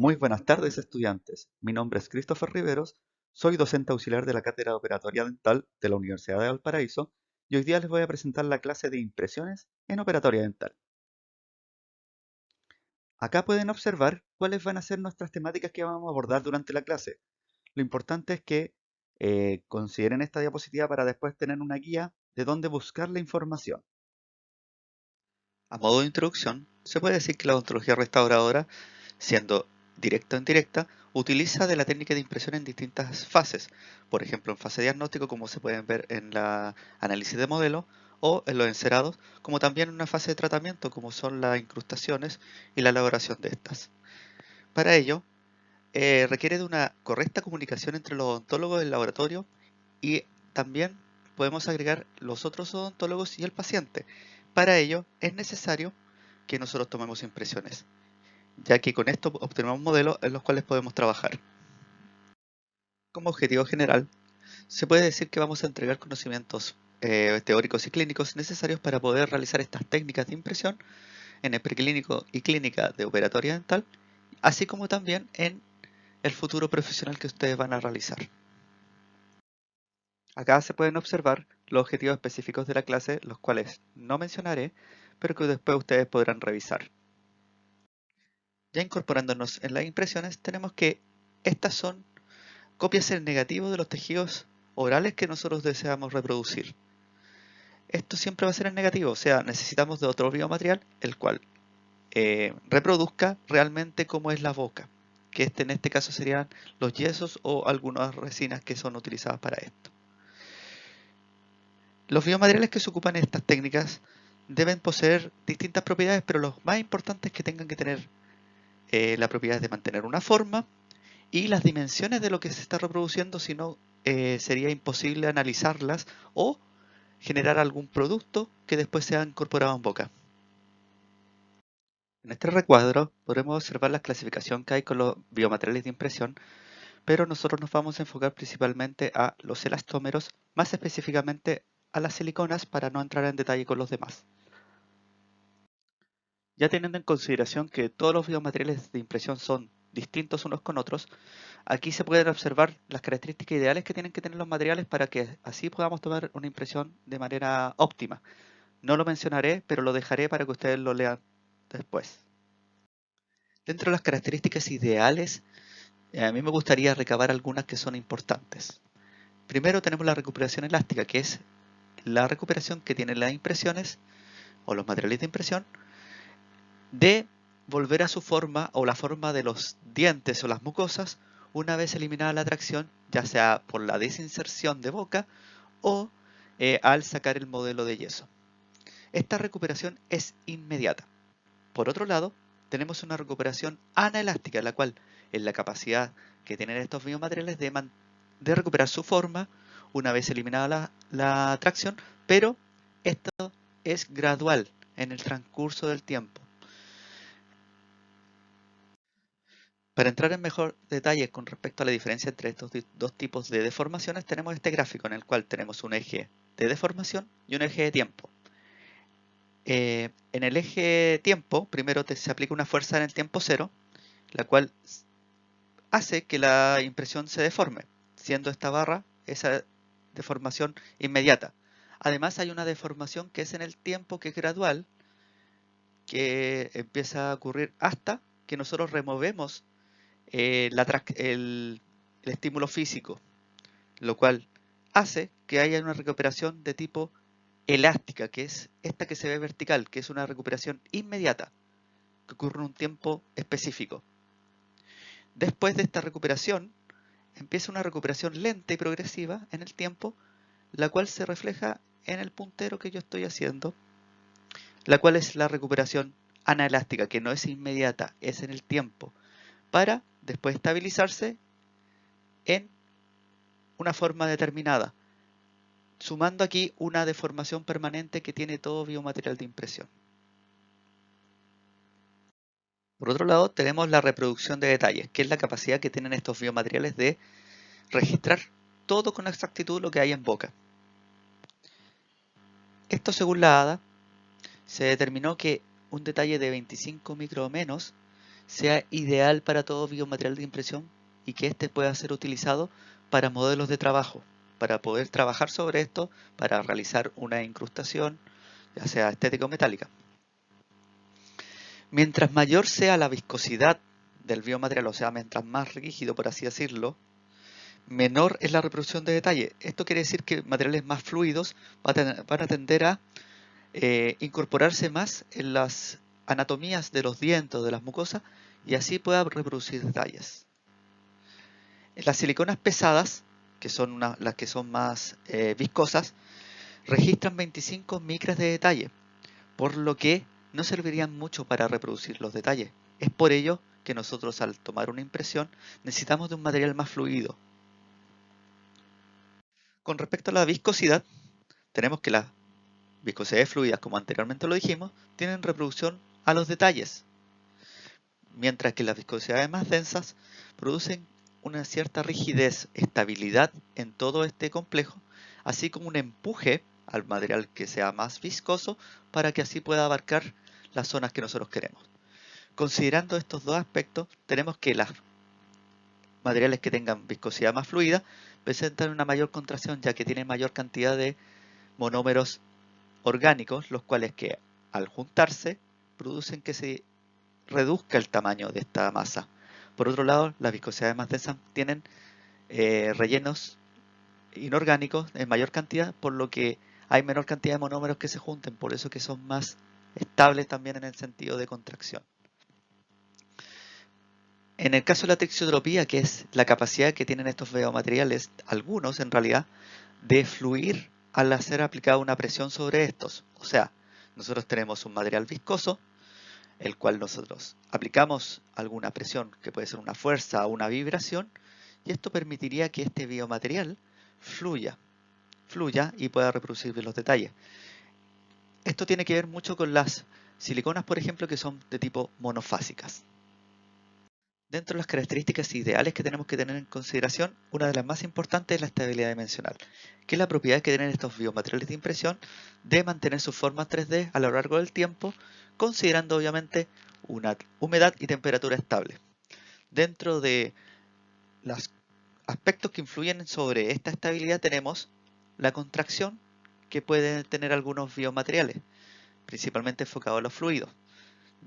Muy buenas tardes, estudiantes. Mi nombre es Christopher Riveros, soy docente auxiliar de la Cátedra de Operatoria Dental de la Universidad de Valparaíso y hoy día les voy a presentar la clase de impresiones en operatoria dental. Acá pueden observar cuáles van a ser nuestras temáticas que vamos a abordar durante la clase. Lo importante es que consideren esta diapositiva para después tener una guía de dónde buscar la información. A modo de introducción, se puede decir que la odontología restauradora, siendo directa o indirecta, utiliza de la técnica de impresión en distintas fases, por ejemplo en fase diagnóstico, como se pueden ver en la análisis de modelo, o en los encerados, como también en una fase de tratamiento, como son las incrustaciones y la elaboración de estas. Para ello, requiere de una correcta comunicación entre los odontólogos del laboratorio y también podemos agregar los otros odontólogos y el paciente. Para ello, es necesario que nosotros tomemos impresiones, ya que con esto obtenemos modelos en los cuales podemos trabajar. Como objetivo general, se puede decir que vamos a entregar conocimientos teóricos y clínicos necesarios para poder realizar estas técnicas de impresión en el preclínico y clínica de operatoria dental, así como también en el futuro profesional que ustedes van a realizar. Acá se pueden observar los objetivos específicos de la clase, los cuales no mencionaré, pero que después ustedes podrán revisar. Ya incorporándonos en las impresiones, tenemos que estas son copias en negativo de los tejidos orales que nosotros deseamos reproducir. Esto siempre va a ser en negativo, o sea, necesitamos de otro biomaterial, el cual reproduzca realmente cómo es la boca, que en este caso serían los yesos o algunas resinas que son utilizadas para esto. Los biomateriales que se ocupan en estas técnicas deben poseer distintas propiedades, pero lo más importante es que tengan que tener la propiedad de mantener una forma y las dimensiones de lo que se está reproduciendo, si no sería imposible analizarlas o generar algún producto que después sea incorporado en boca. En este recuadro podremos observar la clasificación que hay con los biomateriales de impresión, pero nosotros nos vamos a enfocar principalmente a los elastómeros, más específicamente a las siliconas para no entrar en detalle con los demás. Ya teniendo en consideración que todos los biomateriales de impresión son distintos unos con otros, aquí se pueden observar las características ideales que tienen que tener los materiales para que así podamos tomar una impresión de manera óptima. No lo mencionaré, pero lo dejaré para que ustedes lo lean después. Dentro de las características ideales, a mí me gustaría recabar algunas que son importantes. Primero tenemos la recuperación elástica, que es la recuperación que tienen las impresiones o los materiales de impresión de volver a su forma o la forma de los dientes o las mucosas una vez eliminada la tracción, ya sea por la desinserción de boca o al sacar el modelo de yeso. Esta recuperación es inmediata. Por otro lado, tenemos una recuperación anaelástica, la cual es la capacidad que tienen estos biomateriales de recuperar su forma una vez eliminada la tracción, pero esto es gradual en el transcurso del tiempo. Para entrar en mejor detalle con respecto a la diferencia entre estos dos tipos de deformaciones, tenemos este gráfico en el cual tenemos un eje de deformación y un eje de tiempo. En el eje tiempo, primero se aplica una fuerza en el tiempo cero, la cual hace que la impresión se deforme, siendo esta barra esa deformación inmediata. Además hay una deformación que es en el tiempo, que es gradual, que empieza a ocurrir hasta que nosotros removemos el estímulo físico, lo cual hace que haya una recuperación de tipo elástica, que es esta que se ve vertical, que es una recuperación inmediata, que ocurre en un tiempo específico. Después de esta recuperación, empieza una recuperación lenta y progresiva en el tiempo, la cual se refleja en el puntero que yo estoy haciendo, la cual es la recuperación anaelástica, que no es inmediata, es en el tiempo, para después estabilizarse en una forma determinada, sumando aquí una deformación permanente que tiene todo biomaterial de impresión. Por otro lado, tenemos la reproducción de detalles, que es la capacidad que tienen estos biomateriales de registrar todo con exactitud lo que hay en boca. Esto, según la ADA, se determinó que un detalle de 25 micro o menos sea ideal para todo biomaterial de impresión y que éste pueda ser utilizado para modelos de trabajo, para poder trabajar sobre esto, para realizar una incrustación, ya sea estética o metálica. Mientras mayor sea la viscosidad del biomaterial, o sea, mientras más rígido, por así decirlo, menor es la reproducción de detalle. Esto quiere decir que materiales más fluidos van a tender a incorporarse más en las anatomías de los dientes o de las mucosas y así pueda reproducir detalles. Las siliconas pesadas, que son las que son más viscosas, registran 25 micras de detalle, por lo que no servirían mucho para reproducir los detalles. Es por ello que nosotros al tomar una impresión necesitamos de un material más fluido. Con respecto a la viscosidad, tenemos que las viscosidades fluidas, como anteriormente lo dijimos, tienen reproducción a los detalles, mientras que las viscosidades más densas producen una cierta rigidez, estabilidad en todo este complejo, así como un empuje al material que sea más viscoso para que así pueda abarcar las zonas que nosotros queremos. Considerando estos dos aspectos, tenemos que los materiales que tengan viscosidad más fluida presentan una mayor contracción ya que tienen mayor cantidad de monómeros orgánicos, los cuales que al juntarse producen que se reduzca el tamaño de esta masa. Por otro lado, las viscosidades más densas tienen rellenos inorgánicos en mayor cantidad, por lo que hay menor cantidad de monómeros que se junten, por eso que son más estables también en el sentido de contracción. En el caso de la texturotropía, que es la capacidad que tienen estos biomateriales, algunos en realidad, de fluir al hacer aplicada una presión sobre estos. O sea, nosotros tenemos un material viscoso, el cual nosotros aplicamos alguna presión, que puede ser una fuerza o una vibración, y esto permitiría que este biomaterial fluya y pueda reproducir bien los detalles. Esto tiene que ver mucho con las siliconas, por ejemplo, que son de tipo monofásicas. Dentro de las características ideales que tenemos que tener en consideración, una de las más importantes es la estabilidad dimensional, que es la propiedad que tienen estos biomateriales de impresión de mantener sus formas 3D a lo largo del tiempo, considerando obviamente una humedad y temperatura estable. Dentro de los aspectos que influyen sobre esta estabilidad tenemos la contracción que pueden tener algunos biomateriales, principalmente enfocados a los fluidos,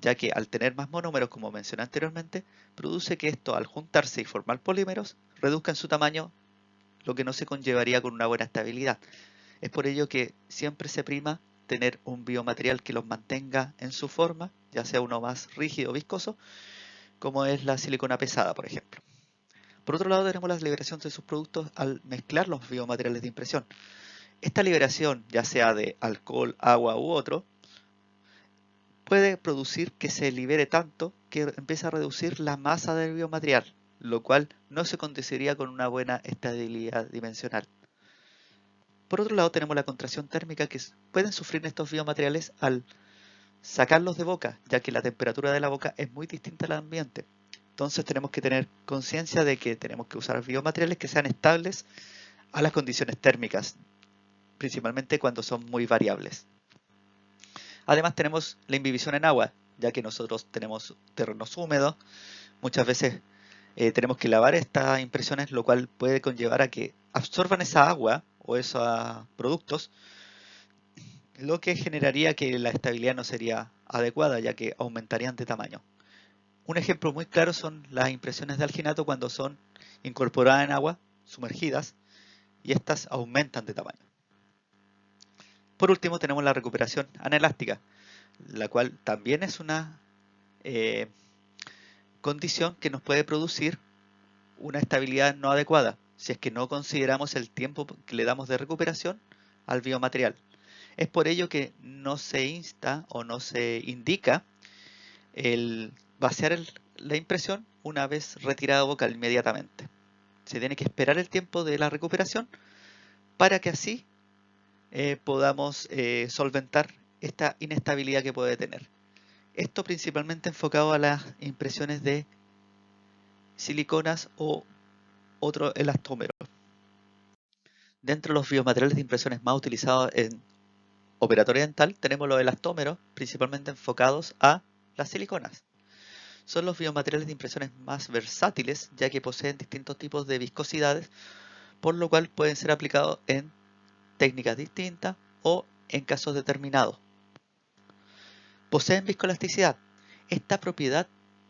ya que al tener más monómeros, como mencioné anteriormente, produce que esto al juntarse y formar polímeros, reduzcan su tamaño, lo que no se conllevaría con una buena estabilidad. Es por ello que siempre se prima tener un biomaterial que los mantenga en su forma, ya sea uno más rígido o viscoso, como es la silicona pesada, por ejemplo. Por otro lado, tenemos la liberación de sus productos al mezclar los biomateriales de impresión. Esta liberación, ya sea de alcohol, agua u otro, puede producir que se libere tanto que empiece a reducir la masa del biomaterial, lo cual no se conduciría con una buena estabilidad dimensional. Por otro lado, tenemos la contracción térmica que pueden sufrir estos biomateriales al sacarlos de boca, ya que la temperatura de la boca es muy distinta al ambiente. Entonces tenemos que tener conciencia de que tenemos que usar biomateriales que sean estables a las condiciones térmicas, principalmente cuando son muy variables. Además tenemos la imbibición en agua, ya que nosotros tenemos terrenos húmedos, muchas veces tenemos que lavar estas impresiones, lo cual puede conllevar a que absorban esa agua o esos productos, lo que generaría que la estabilidad no sería adecuada, ya que aumentarían de tamaño. Un ejemplo muy claro son las impresiones de alginato cuando son incorporadas en agua, sumergidas, y estas aumentan de tamaño. Por último tenemos la recuperación anelástica, la cual también es una eh, condición que nos puede producir una estabilidad no adecuada, si es que no consideramos el tiempo que le damos de recuperación al biomaterial. Es por ello que no se insta o no se indica el vaciar la impresión una vez retirada boca inmediatamente. Se tiene que esperar el tiempo de la recuperación para que así podamos solventar esta inestabilidad que puede tener. Esto principalmente enfocado a las impresiones de siliconas o otro elastómero. Dentro de los biomateriales de impresiones más utilizados en operatorio dental tenemos los elastómeros, principalmente enfocados a las siliconas. Son los biomateriales de impresiones más versátiles, ya que poseen distintos tipos de viscosidades, por lo cual pueden ser aplicados en técnicas distintas o en casos determinados. Poseen viscoelasticidad. Esta propiedad,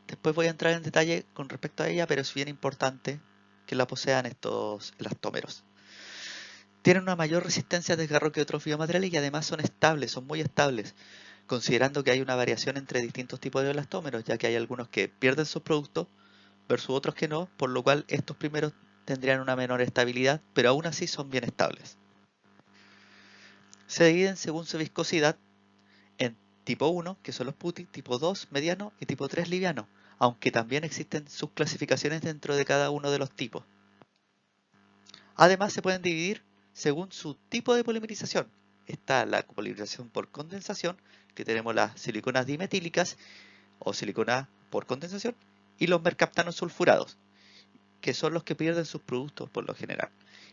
después voy a entrar en detalle con respecto a ella, pero es bien importante que la posean estos elastómeros. Tienen una mayor resistencia a desgarro que otros biomateriales y además son estables, son muy estables, considerando que hay una variación entre distintos tipos de elastómeros, ya que hay algunos que pierden sus productos versus otros que no, por lo cual estos primeros tendrían una menor estabilidad, pero aún así son bien estables. Se dividen según su viscosidad en tipo 1, que son los putty, tipo 2, mediano y tipo 3, liviano, aunque también existen subclasificaciones dentro de cada uno de los tipos. Además se pueden dividir según su tipo de polimerización. Está la polimerización por condensación, que tenemos las siliconas dimetílicas o siliconas por condensación, y los mercaptanos sulfurados, que son los que pierden sus productos por lo general.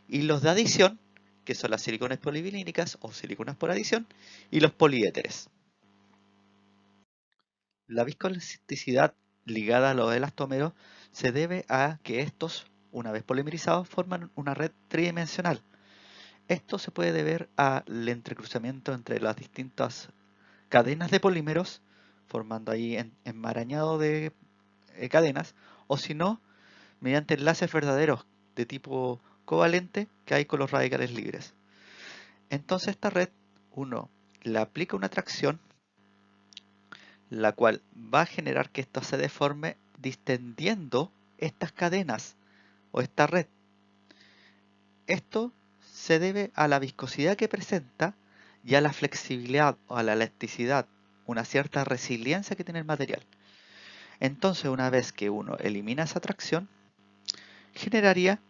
Y los de adición, que son las siliconas polivinílicas o siliconas por adición, y los poliéteres. La viscoelasticidad ligada a los elastómeros se debe a que estos, una vez polimerizados, forman una red tridimensional. Esto se puede deber al entrecruzamiento entre las distintas cadenas de polímeros, formando ahí enmarañado de cadenas, o si no, mediante enlaces verdaderos de tipo covalente que hay con los radicales libres. Entonces esta red, uno le aplica una tracción, la cual va a generar que esto se deforme distendiendo estas cadenas o esta red. Esto se debe a la viscosidad que presenta y a la flexibilidad o a la elasticidad, una cierta resiliencia que tiene el material. Entonces, una vez que uno elimina esa tracción, generaría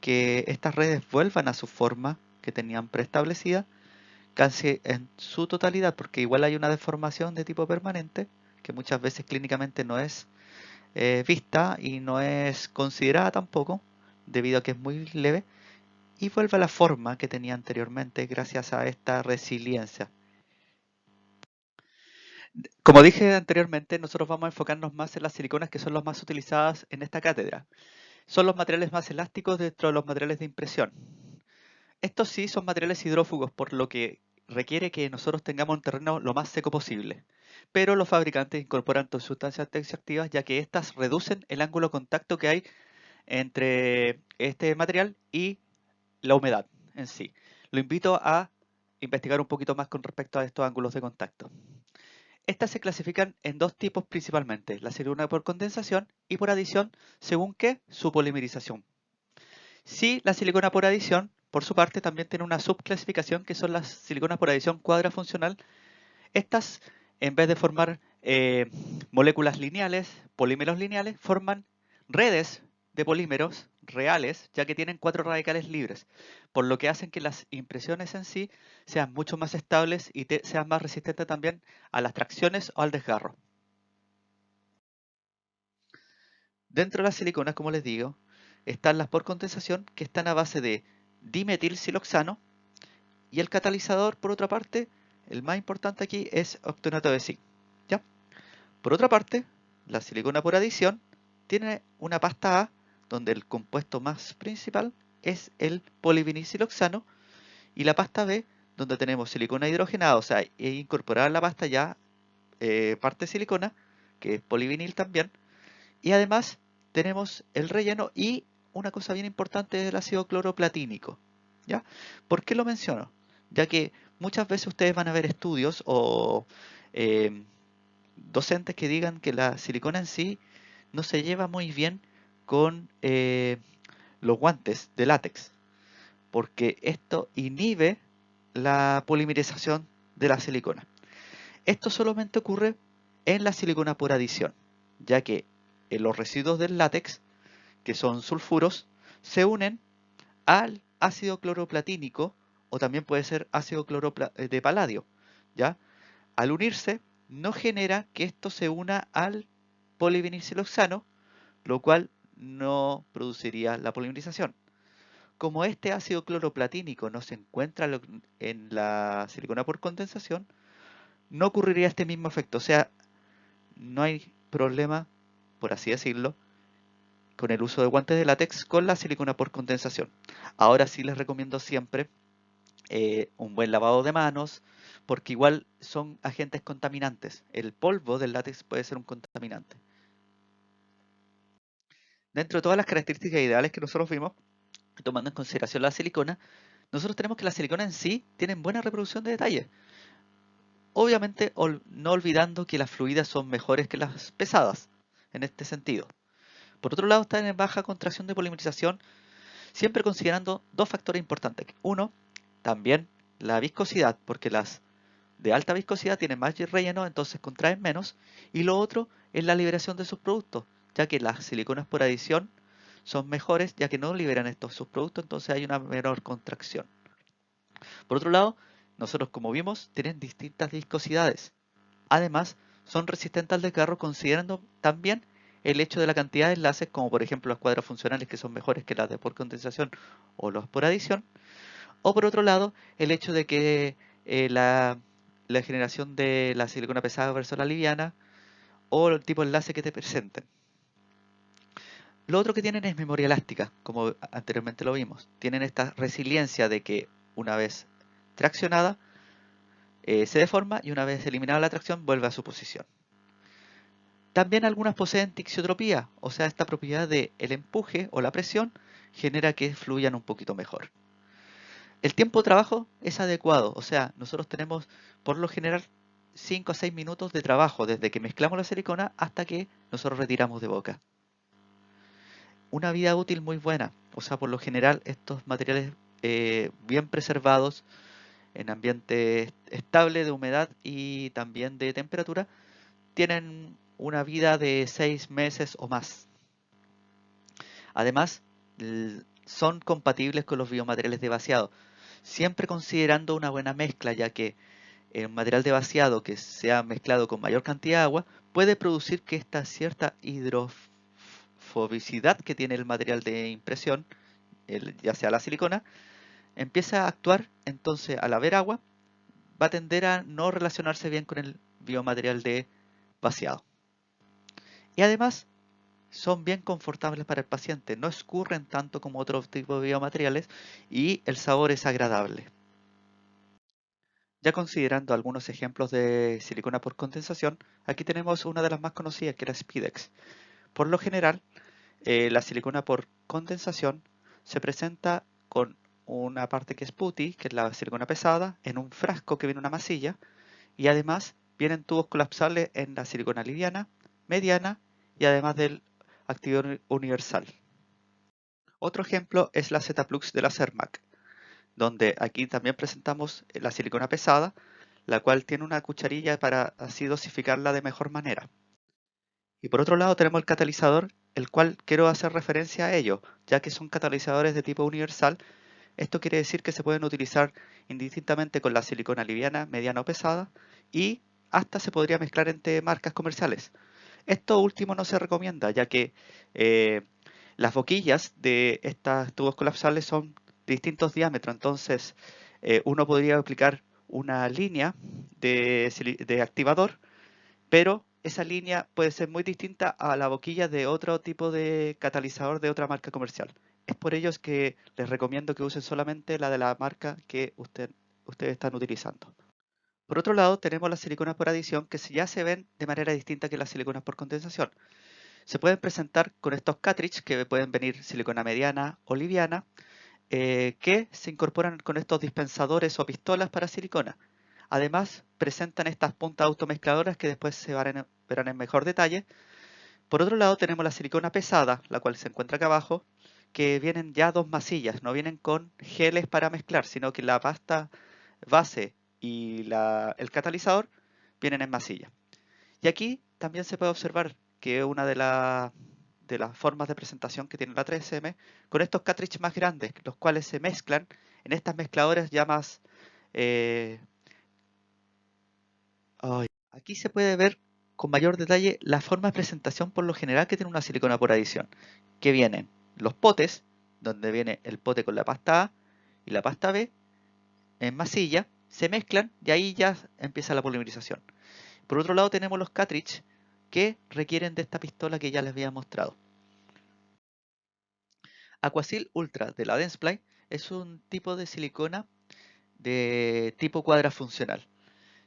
que estas redes vuelvan a su forma que tenían preestablecida casi en su totalidad, porque igual hay una deformación de tipo permanente que muchas veces clínicamente no es vista y no es considerada tampoco, debido a que es muy leve, y vuelve a la forma que tenía anteriormente gracias a esta resiliencia. Como dije anteriormente, nosotros vamos a enfocarnos más en las siliconas, que son las más utilizadas en esta cátedra. Son los materiales más elásticos dentro de los materiales de impresión. Estos sí son materiales hidrófugos, por lo que requiere que nosotros tengamos un terreno lo más seco posible. Pero los fabricantes incorporan sustancias tensioactivas, ya que estas reducen el ángulo de contacto que hay entre este material y la humedad en sí. Lo invito a investigar un poquito más con respecto a estos ángulos de contacto. Estas se clasifican en dos tipos principalmente, la silicona por condensación y por adición, según que su polimerización. Si la silicona por adición, por su parte, también tiene una subclasificación que son las siliconas por adición cuadrafuncional. Estas, en vez de formar moléculas lineales, polímeros lineales, forman redes de polímeros reales, ya que tienen 4 radicales libres, por lo que hacen que las impresiones en sí sean mucho más estables y sean más resistentes también a las tracciones o al desgarro. Dentro de las siliconas, como les digo, están las por condensación, que están a base de dimetilsiloxano, y el catalizador, por otra parte, el más importante aquí es octanato de zinc. ¿Ya? Por otra parte, la silicona por adición tiene una pasta A, donde el compuesto más principal es el polivinilsiloxano, y la pasta B, donde tenemos silicona hidrogenada, o sea, incorporada en la pasta ya parte de silicona, que es polivinil también, y además tenemos el relleno y una cosa bien importante es el ácido cloroplatínico. ¿Ya? ¿Por qué lo menciono? Ya que muchas veces ustedes van a ver estudios o eh, docentes que digan que la silicona en sí no se lleva muy bien con los guantes de látex, porque esto inhibe la polimerización de la silicona. Esto solamente ocurre en la silicona por adición, ya que en los residuos del látex, que son sulfuros, se unen al ácido cloroplatínico o también puede ser ácido de paladio, ¿ya? Al unirse, no genera que esto se una al polivinilsiloxano, lo cual no produciría la polimerización. Como este ácido cloroplatínico no se encuentra en la silicona por condensación, no ocurriría este mismo efecto, o sea, no hay problema por así decirlo, con el uso de guantes de látex con la silicona por condensación. Ahora sí les recomiendo siempre un buen lavado de manos, porque igual son agentes contaminantes. El polvo del látex puede ser un contaminante. Dentro de todas las características ideales que nosotros vimos, tomando en consideración la silicona, nosotros tenemos que la silicona en sí tiene buena reproducción de detalle. Obviamente no olvidando que las fluidas son mejores que las pesadas, en este sentido. Por otro lado, están en baja contracción de polimerización, siempre considerando dos factores importantes. Uno, también la viscosidad, porque las de alta viscosidad tienen más relleno, entonces contraen menos. Y lo otro es la liberación de sus productos, ya que las siliconas por adición son mejores, ya que no liberan estos subproductos, entonces hay una menor contracción. Por otro lado, nosotros como vimos, tienen distintas viscosidades. Además, son resistentes al desgarro considerando también el hecho de la cantidad de enlaces, como por ejemplo las cuadras funcionales que son mejores que las de por condensación o los por adición. O por otro lado, el hecho de que la generación de la silicona pesada versus la liviana o el tipo de enlace que te presenten. Lo otro que tienen es memoria elástica, como anteriormente lo vimos. Tienen esta resiliencia de que una vez traccionada se deforma y una vez eliminada la tracción vuelve a su posición. También algunas poseen tixiotropía, o sea, esta propiedad de el empuje o la presión genera que fluyan un poquito mejor. El tiempo de trabajo es adecuado, o sea, nosotros tenemos por lo general 5 a 6 minutos de trabajo desde que mezclamos la silicona hasta que nosotros retiramos de boca. Una vida útil muy buena, o sea, por lo general estos materiales bien preservados en ambiente estable de humedad y también de temperatura tienen una vida de 6 meses o más. Además, son compatibles con los biomateriales de vaciado, siempre considerando una buena mezcla, ya que un material de vaciado que sea mezclado con mayor cantidad de agua puede producir que esta cierta hidrofobicidad que tiene el material de impresión, ya sea la silicona, empieza a actuar, entonces al haber agua va a tender a no relacionarse bien con el biomaterial de vaciado. Y además son bien confortables para el paciente, no escurren tanto como otros tipos de biomateriales y el sabor es agradable. Ya considerando algunos ejemplos de silicona por condensación, aquí tenemos una de las más conocidas que era Spidex. Por lo general, la silicona por condensación se presenta con una parte que es putty, que es la silicona pesada, en un frasco que viene una masilla y además vienen tubos colapsables en la silicona liviana, mediana y además del activador universal. Otro ejemplo es la Z-Plux de la Cermac, donde aquí también presentamos la silicona pesada, la cual tiene una cucharilla para así dosificarla de mejor manera. Y por otro lado tenemos el catalizador, el cual quiero hacer referencia a ello, ya que son catalizadores de tipo universal. Esto quiere decir que se pueden utilizar indistintamente con la silicona liviana, mediana o pesada, y hasta se podría mezclar entre marcas comerciales. Esto último no se recomienda, ya que las boquillas de estos tubos colapsables son de distintos diámetros, entonces uno podría aplicar una línea de activador, pero esa línea puede ser muy distinta a la boquilla de otro tipo de catalizador de otra marca comercial. Es por ello que les recomiendo que usen solamente la de la marca que ustedes están utilizando. Por otro lado, tenemos las siliconas por adición que ya se ven de manera distinta que las siliconas por condensación. Se pueden presentar con estos cartridges que pueden venir silicona mediana o liviana, que se incorporan con estos dispensadores o pistolas para silicona. Además, presentan estas puntas automezcladoras que después se verán en mejor detalle. Por otro lado, tenemos la silicona pesada, la cual se encuentra acá abajo, que vienen ya dos masillas, no vienen con geles para mezclar, sino que la pasta base y el catalizador vienen en masilla. Y aquí también se puede observar que es una de las formas de presentación que tiene la 3M, con estos cartridges más grandes, los cuales se mezclan en estas mezcladoras ya más... eh, aquí se puede ver con mayor detalle la forma de presentación por lo general que tiene una silicona por adición, que vienen los potes, donde viene el pote con la pasta A y la pasta B, en masilla, se mezclan y ahí ya empieza la polimerización. Por otro lado tenemos los cartridge, que requieren de esta pistola que ya les había mostrado. Aquasil Ultra de la Dentsply es un tipo de silicona de tipo cuadra funcional.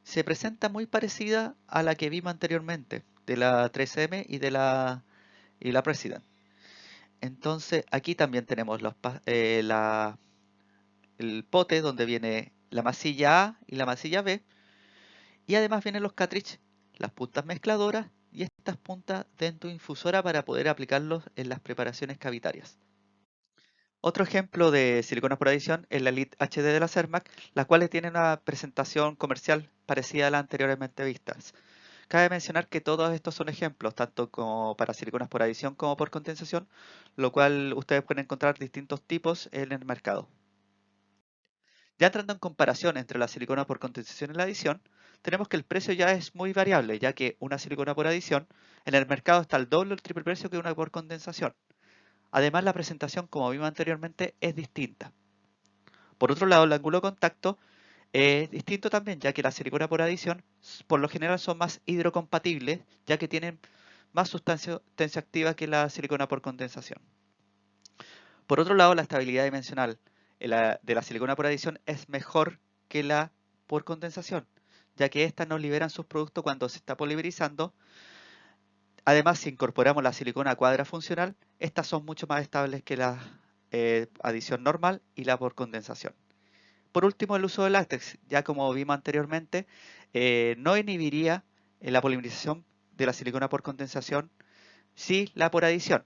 Se presenta muy parecida a la que vimos anteriormente, de la 3M y la President. Entonces aquí también tenemos el pote donde viene la masilla A y la masilla B, y además vienen los cartridges, las puntas mezcladoras y estas puntas dentro infusora para poder aplicarlos en las preparaciones cavitarias. Otro ejemplo de silicona por adición es la Elite HD de la Cermac, las cuales tienen una presentación comercial parecida a las anteriormente vistas. Cabe mencionar que todos estos son ejemplos, tanto como para siliconas por adición como por condensación, lo cual ustedes pueden encontrar distintos tipos en el mercado. Ya entrando en comparación entre la silicona por condensación y la adición, tenemos que el precio ya es muy variable, ya que una silicona por adición en el mercado está al doble o el triple precio que una por condensación. Además, la presentación, como vimos anteriormente, es distinta. Por otro lado, el ángulo de contacto es distinto también, ya que la silicona por adición por lo general son más hidrocompatibles, ya que tienen más sustancia tensioactiva que la silicona por condensación. Por otro lado, la estabilidad dimensional de la silicona por adición es mejor que la por condensación, ya que éstas no liberan sus productos cuando se está polimerizando. Además, si incorporamos la silicona cuadra funcional, estas son mucho más estables que la adición normal y la por condensación. Por último, el uso de látex, ya como vimos anteriormente, no inhibiría la polimerización de la silicona por condensación, sí la por adición.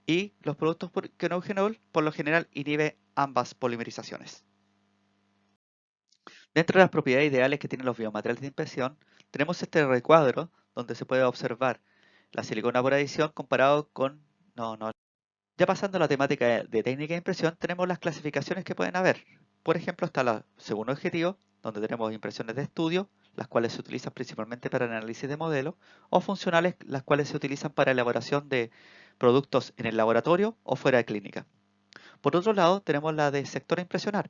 Y los productos que no eugenol por lo general inhibe ambas polimerizaciones. Dentro de las propiedades ideales que tienen los biomateriales de impresión, tenemos este recuadro donde se puede observar la silicona por adición comparado con... No. Ya pasando a la temática de técnica de impresión, tenemos las clasificaciones que pueden haber. Por ejemplo, está la segundo objetivo, donde tenemos impresiones de estudio, las cuales se utilizan principalmente para el análisis de modelos, o funcionales, las cuales se utilizan para elaboración de productos en el laboratorio o fuera de clínica. Por otro lado, tenemos la de sector a impresionar.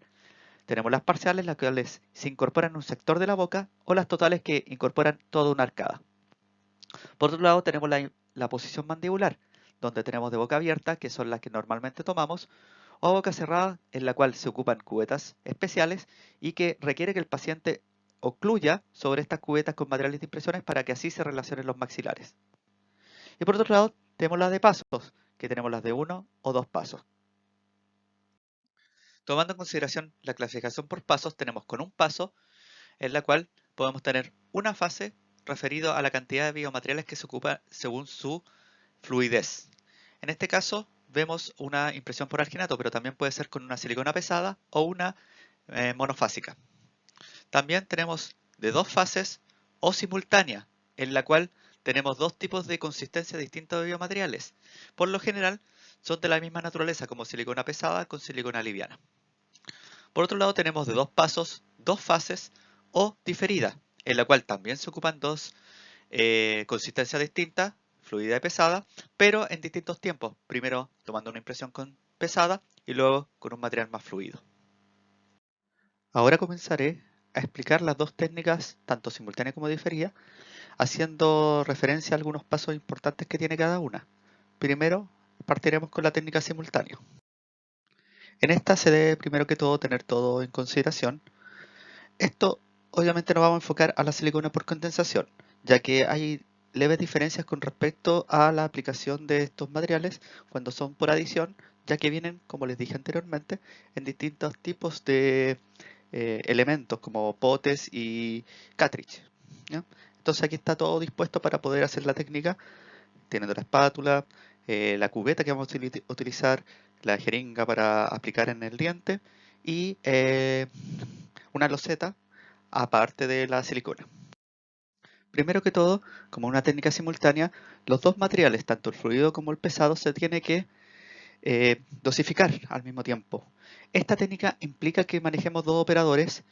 Tenemos las parciales, las cuales se incorporan en un sector de la boca, o las totales que incorporan toda una arcada. Por otro lado, tenemos la posición mandibular, donde tenemos de boca abierta, que son las que normalmente tomamos, o boca cerrada, en la cual se ocupan cubetas especiales y que requiere que el paciente ocluya sobre estas cubetas con materiales de impresiones para que así se relacionen los maxilares. Y por otro lado, tenemos las de pasos, que tenemos las de 1 o 2 pasos. Tomando en consideración la clasificación por pasos, tenemos con un paso, en la cual podemos tener una fase referido a la cantidad de biomateriales que se ocupa según su fluidez. En este caso vemos una impresión por alginato, pero también puede ser con una silicona pesada o una monofásica. También tenemos de dos fases o simultánea, en la cual tenemos dos tipos de consistencia distinta de biomateriales. Por lo general son de la misma naturaleza como silicona pesada con silicona liviana. Por otro lado tenemos de dos pasos, dos fases o diferida, en la cual también se ocupan dos consistencias distintas, fluida y pesada, pero en distintos tiempos. Primero tomando una impresión con pesada y luego con un material más fluido. Ahora comenzaré a explicar las dos técnicas, tanto simultánea como diferida, haciendo referencia a algunos pasos importantes que tiene cada una. Primero, partiremos con la técnica simultánea. En esta se debe primero que todo tener todo en consideración. Esto obviamente nos vamos a enfocar a la silicona por condensación, ya que hay leves diferencias con respecto a la aplicación de estos materiales cuando son por adición, ya que vienen, como les dije anteriormente, en distintos tipos de elementos como potes y cartridge, ¿ya? Entonces aquí está todo dispuesto para poder hacer la técnica, teniendo la espátula, la cubeta que vamos a utilizar, la jeringa para aplicar en el diente y una loseta aparte de la silicona. Primero que todo, como una técnica simultánea, los dos materiales, tanto el fluido como el pesado, se tiene que dosificar al mismo tiempo. Esta técnica implica que manejemos dos operadores,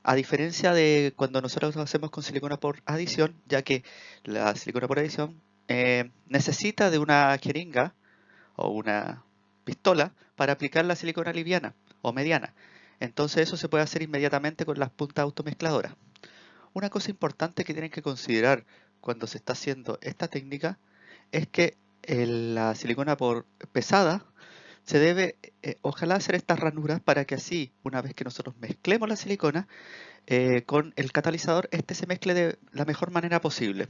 a diferencia de cuando nosotros lo hacemos con silicona por adición, ya que la silicona por adición necesita de una jeringa o una pistola para aplicar la silicona liviana o mediana. Entonces eso se puede hacer inmediatamente con las puntas automezcladoras. Una cosa importante que tienen que considerar cuando se está haciendo esta técnica es que la silicona pesada se debe, ojalá, hacer estas ranuras para que así, una vez que nosotros mezclemos la silicona con el catalizador, este se mezcle de la mejor manera posible.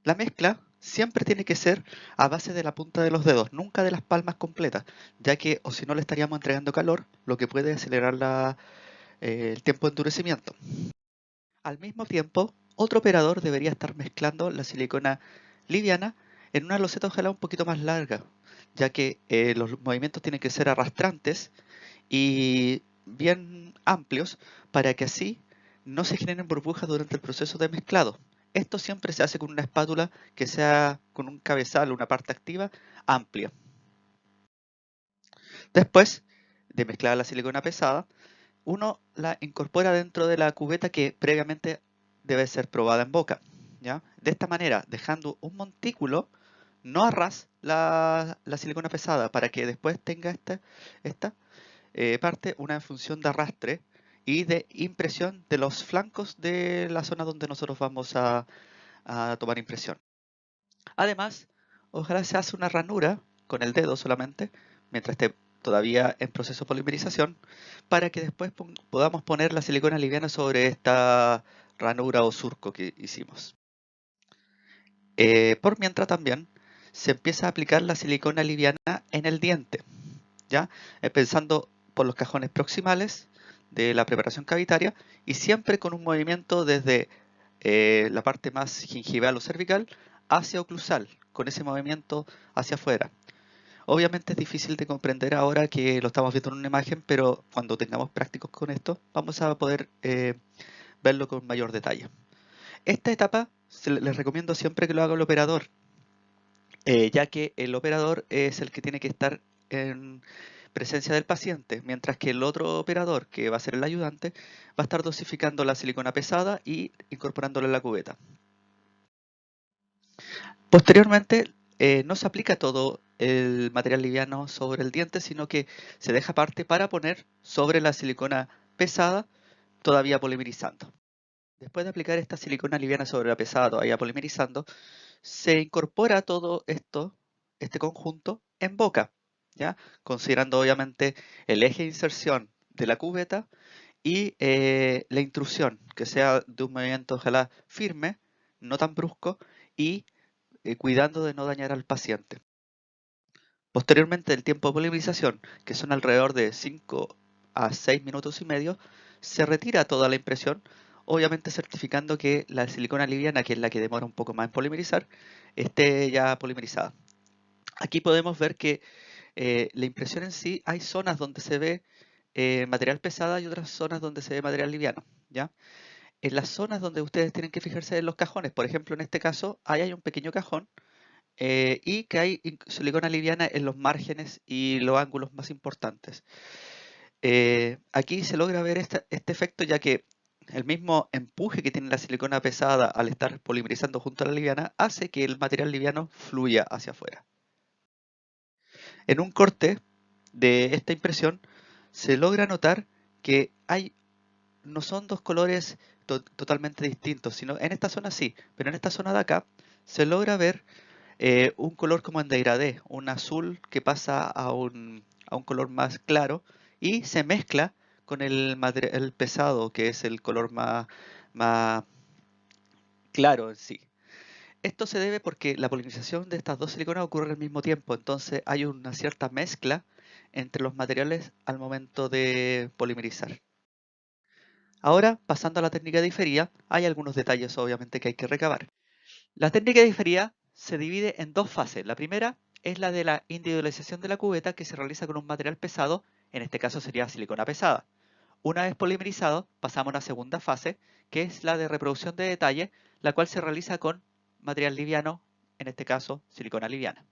La mezcla siempre tiene que ser a base de la punta de los dedos, nunca de las palmas completas, ya que o si no le estaríamos entregando calor, lo que puede acelerar el tiempo de endurecimiento. Al mismo tiempo, otro operador debería estar mezclando la silicona liviana en una loseta ojalá un poquito más larga, ya que los movimientos tienen que ser arrastrantes y bien amplios para que así no se generen burbujas durante el proceso de mezclado. Esto siempre se hace con una espátula que sea con un cabezal, una parte activa amplia. Después de mezclar la silicona pesada, uno la incorpora dentro de la cubeta que previamente debe ser probada en boca, ¿ya? De esta manera, dejando un montículo, no a ras, la silicona pesada, para que después tenga esta parte una función de arrastre y de impresión de los flancos de la zona donde nosotros vamos a tomar impresión. Además, ojalá se hace una ranura con el dedo solamente, mientras esté todavía en proceso de polimerización, para que después podamos poner la silicona liviana sobre esta ranura o surco que hicimos. Por mientras también se empieza a aplicar la silicona liviana en el diente, ¿ya? Pensando por los cajones proximales de la preparación cavitaria y siempre con un movimiento desde la parte más gingival o cervical hacia oclusal, con ese movimiento hacia afuera. Obviamente es difícil de comprender ahora que lo estamos viendo en una imagen, pero cuando tengamos prácticos con esto vamos a poder verlo con mayor detalle. Esta etapa les recomiendo siempre que lo haga el operador, ya que el operador es el que tiene que estar en presencia del paciente, mientras que el otro operador, que va a ser el ayudante, va a estar dosificando la silicona pesada y incorporándola en la cubeta. Posteriormente, no se aplica todo el material liviano sobre el diente, sino que se deja parte para poner sobre la silicona pesada, todavía polimerizando. Después de aplicar esta silicona liviana sobre la pesada, todavía polimerizando, se incorpora todo esto, este conjunto, en boca, ¿ya? Considerando obviamente el eje de inserción de la cubeta y la intrusión, que sea de un movimiento ojalá firme, no tan brusco, y cuidando de no dañar al paciente. Posteriormente, el tiempo de polimerización, que son alrededor de 5 a 6 minutos y medio, se retira toda la impresión, obviamente certificando que la silicona liviana, que es la que demora un poco más en polimerizar, esté ya polimerizada. Aquí podemos ver que la impresión en sí, hay zonas donde se ve material pesado y otras zonas donde se ve material liviano, ¿ya? En las zonas donde ustedes tienen que fijarse en los cajones, por ejemplo, en este caso, ahí hay un pequeño cajón y que hay silicona liviana en los márgenes y los ángulos más importantes. Aquí se logra ver este efecto ya que el mismo empuje que tiene la silicona pesada al estar polimerizando junto a la liviana hace que el material liviano fluya hacia afuera. En un corte de esta impresión se logra notar que no son dos colores totalmente distintos, sino en esta zona sí, pero en esta zona de acá se logra ver un color como en degradé, un azul que pasa a un color más claro y se mezcla con el material pesado, que es el color más claro en sí. Esto se debe porque la polimerización de estas dos siliconas ocurre al mismo tiempo, entonces hay una cierta mezcla entre los materiales al momento de polimerizar. Ahora, pasando a la técnica de difería, hay algunos detalles obviamente que hay que recabar. La técnica de difería se divide en dos fases. La primera es la de la individualización de la cubeta que se realiza con un material pesado, en este caso sería silicona pesada. Una vez polimerizado, pasamos a una segunda fase, que es la de reproducción de detalle, la cual se realiza con material liviano, en este caso silicona liviana.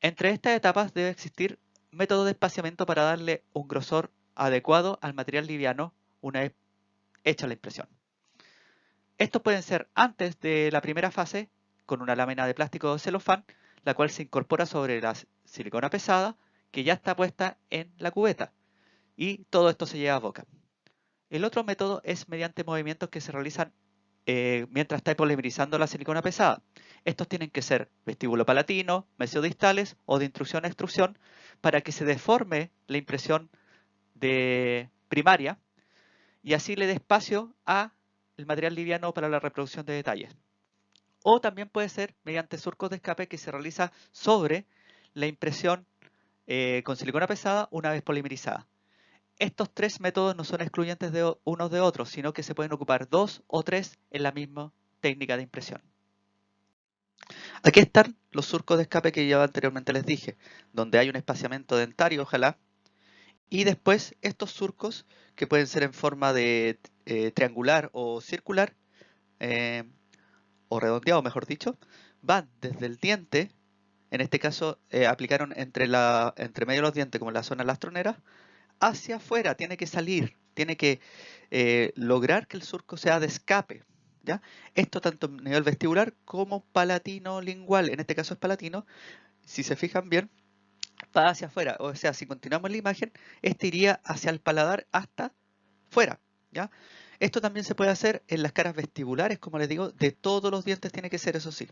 Entre estas etapas debe existir método de espaciamiento para darle un grosor adecuado al material liviano una vez hecha la impresión. Estos pueden ser antes de la primera fase, con una lámina de plástico o celofán, la cual se incorpora sobre la silicona pesada, que ya está puesta en la cubeta, y todo esto se lleva a boca. El otro método es mediante movimientos que se realizan mientras está polimerizando la silicona pesada. Estos tienen que ser vestíbulo palatino, mesiodistales o de intrusión a extrusión para que se deforme la impresión de primaria y así le dé espacio a el material liviano para la reproducción de detalles. O también puede ser mediante surcos de escape que se realiza sobre la impresión con silicona pesada una vez polimerizada. Estos tres métodos no son excluyentes de unos de otros, sino que se pueden ocupar dos o tres en la misma técnica de impresión. Aquí están los surcos de escape que ya anteriormente les dije, donde hay un espaciamiento dentario, ojalá, y después estos surcos que pueden ser en forma de triangular o circular, eh, o redondeado, mejor dicho, van desde el diente, en este caso aplicaron entre medio de los dientes, como en la zona de las troneras, hacia afuera, tiene que salir, tiene que lograr que el surco sea de escape. ¿Ya? Esto tanto a nivel vestibular como palatino-lingual, en este caso es palatino, si se fijan bien, va hacia afuera, o sea, si continuamos la imagen, este iría hacia el paladar hasta fuera. ¿Ya? Esto también se puede hacer en las caras vestibulares, como les digo, de todos los dientes tiene que ser, eso sí.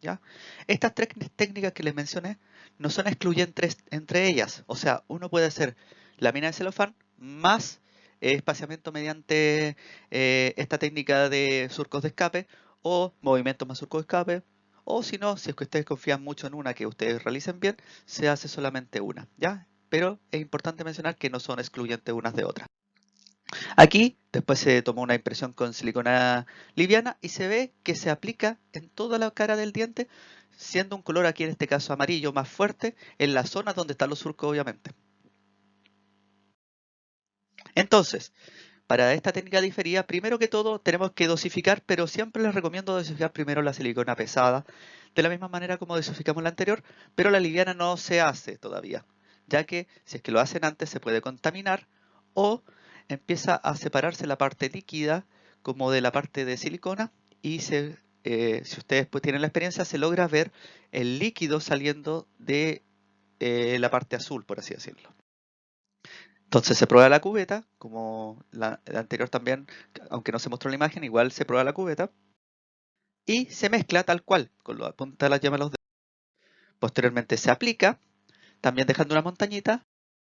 ¿Ya? Estas tres técnicas que les mencioné no son excluyentes entre ellas, o sea, uno puede hacer lámina de celofán más espaciamiento mediante esta técnica de surcos de escape o movimientos más surcos de escape, o si no, si es que ustedes confían mucho en una que ustedes realicen bien, se hace solamente una, ¿ya? Pero es importante mencionar que no son excluyentes unas de otras. Aquí después se tomó una impresión con silicona liviana y se ve que se aplica en toda la cara del diente, siendo un color aquí en este caso amarillo más fuerte en la zona donde están los surcos obviamente. Entonces, para esta técnica diferida, primero que todo tenemos que dosificar, pero siempre les recomiendo dosificar primero la silicona pesada, de la misma manera como dosificamos la anterior, pero la liviana no se hace todavía, ya que si es que lo hacen antes se puede contaminar o empieza a separarse la parte líquida como de la parte de silicona y si ustedes pues tienen la experiencia se logra ver el líquido saliendo de la parte azul, por así decirlo. Entonces se prueba la cubeta, como la anterior también, aunque no se mostró la imagen, igual se prueba la cubeta y se mezcla tal cual, con la punta de la llama de los dedos. Posteriormente se aplica, también dejando una montañita.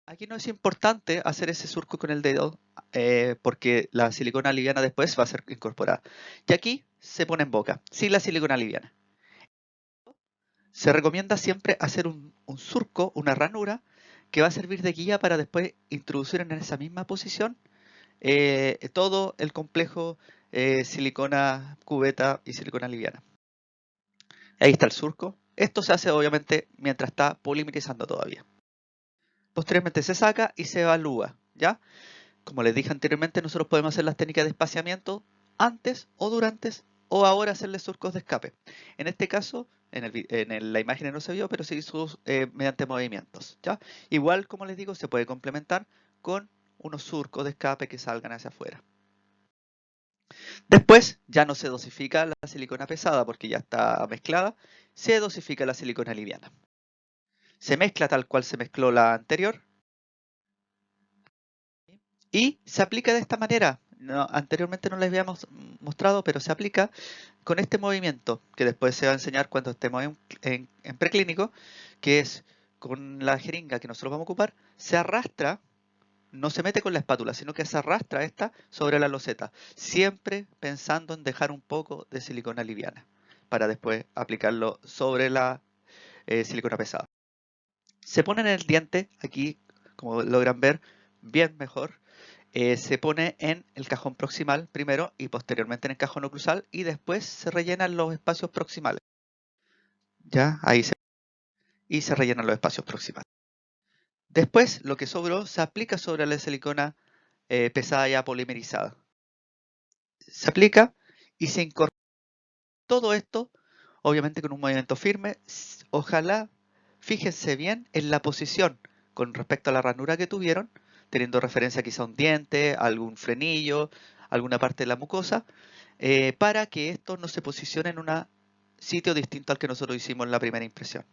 Aquí no es importante hacer ese surco con el dedo, porque la silicona liviana después va a ser incorporada. Y aquí se pone en boca, sin la silicona liviana. Se recomienda siempre hacer un surco, una ranura, que va a servir de guía para después introducir en esa misma posición todo el complejo silicona cubeta y silicona liviana. Ahí está el surco. Esto se hace obviamente mientras está polimerizando todavía. Posteriormente se saca y se evalúa, ¿ya? Como les dije anteriormente, nosotros podemos hacer las técnicas de espaciamiento antes o durante o ahora hacerle surcos de escape. En este caso, la imagen no se vio, pero se hizo mediante movimientos, ¿ya? Igual, como les digo, se puede complementar con unos surcos de escape que salgan hacia afuera. Después ya no se dosifica la silicona pesada porque ya está mezclada, se dosifica la silicona liviana. Se mezcla tal cual se mezcló la anterior y se aplica de esta manera. Anteriormente no les habíamos mostrado, pero se aplica con este movimiento que después se va a enseñar cuando estemos en preclínico, que es con la jeringa que nosotros vamos a ocupar, se arrastra. No se mete con la espátula, sino que se arrastra esta sobre la loseta, siempre pensando en dejar un poco de silicona liviana para después aplicarlo sobre la silicona pesada. Se pone en el diente, aquí como logran ver bien mejor, se pone en el cajón proximal primero y posteriormente en el cajón oclusal y después se rellenan los espacios proximales. Ya, y se rellenan los espacios proximales. Después lo que sobró se aplica sobre la silicona pesada ya polimerizada. Se aplica y se incorpora todo esto, obviamente con un movimiento firme. Ojalá fíjense bien en la posición con respecto a la ranura que tuvieron, teniendo referencia quizá a un diente, algún frenillo, alguna parte de la mucosa, para que esto no se posicione en un sitio distinto al que nosotros hicimos en la primera impresión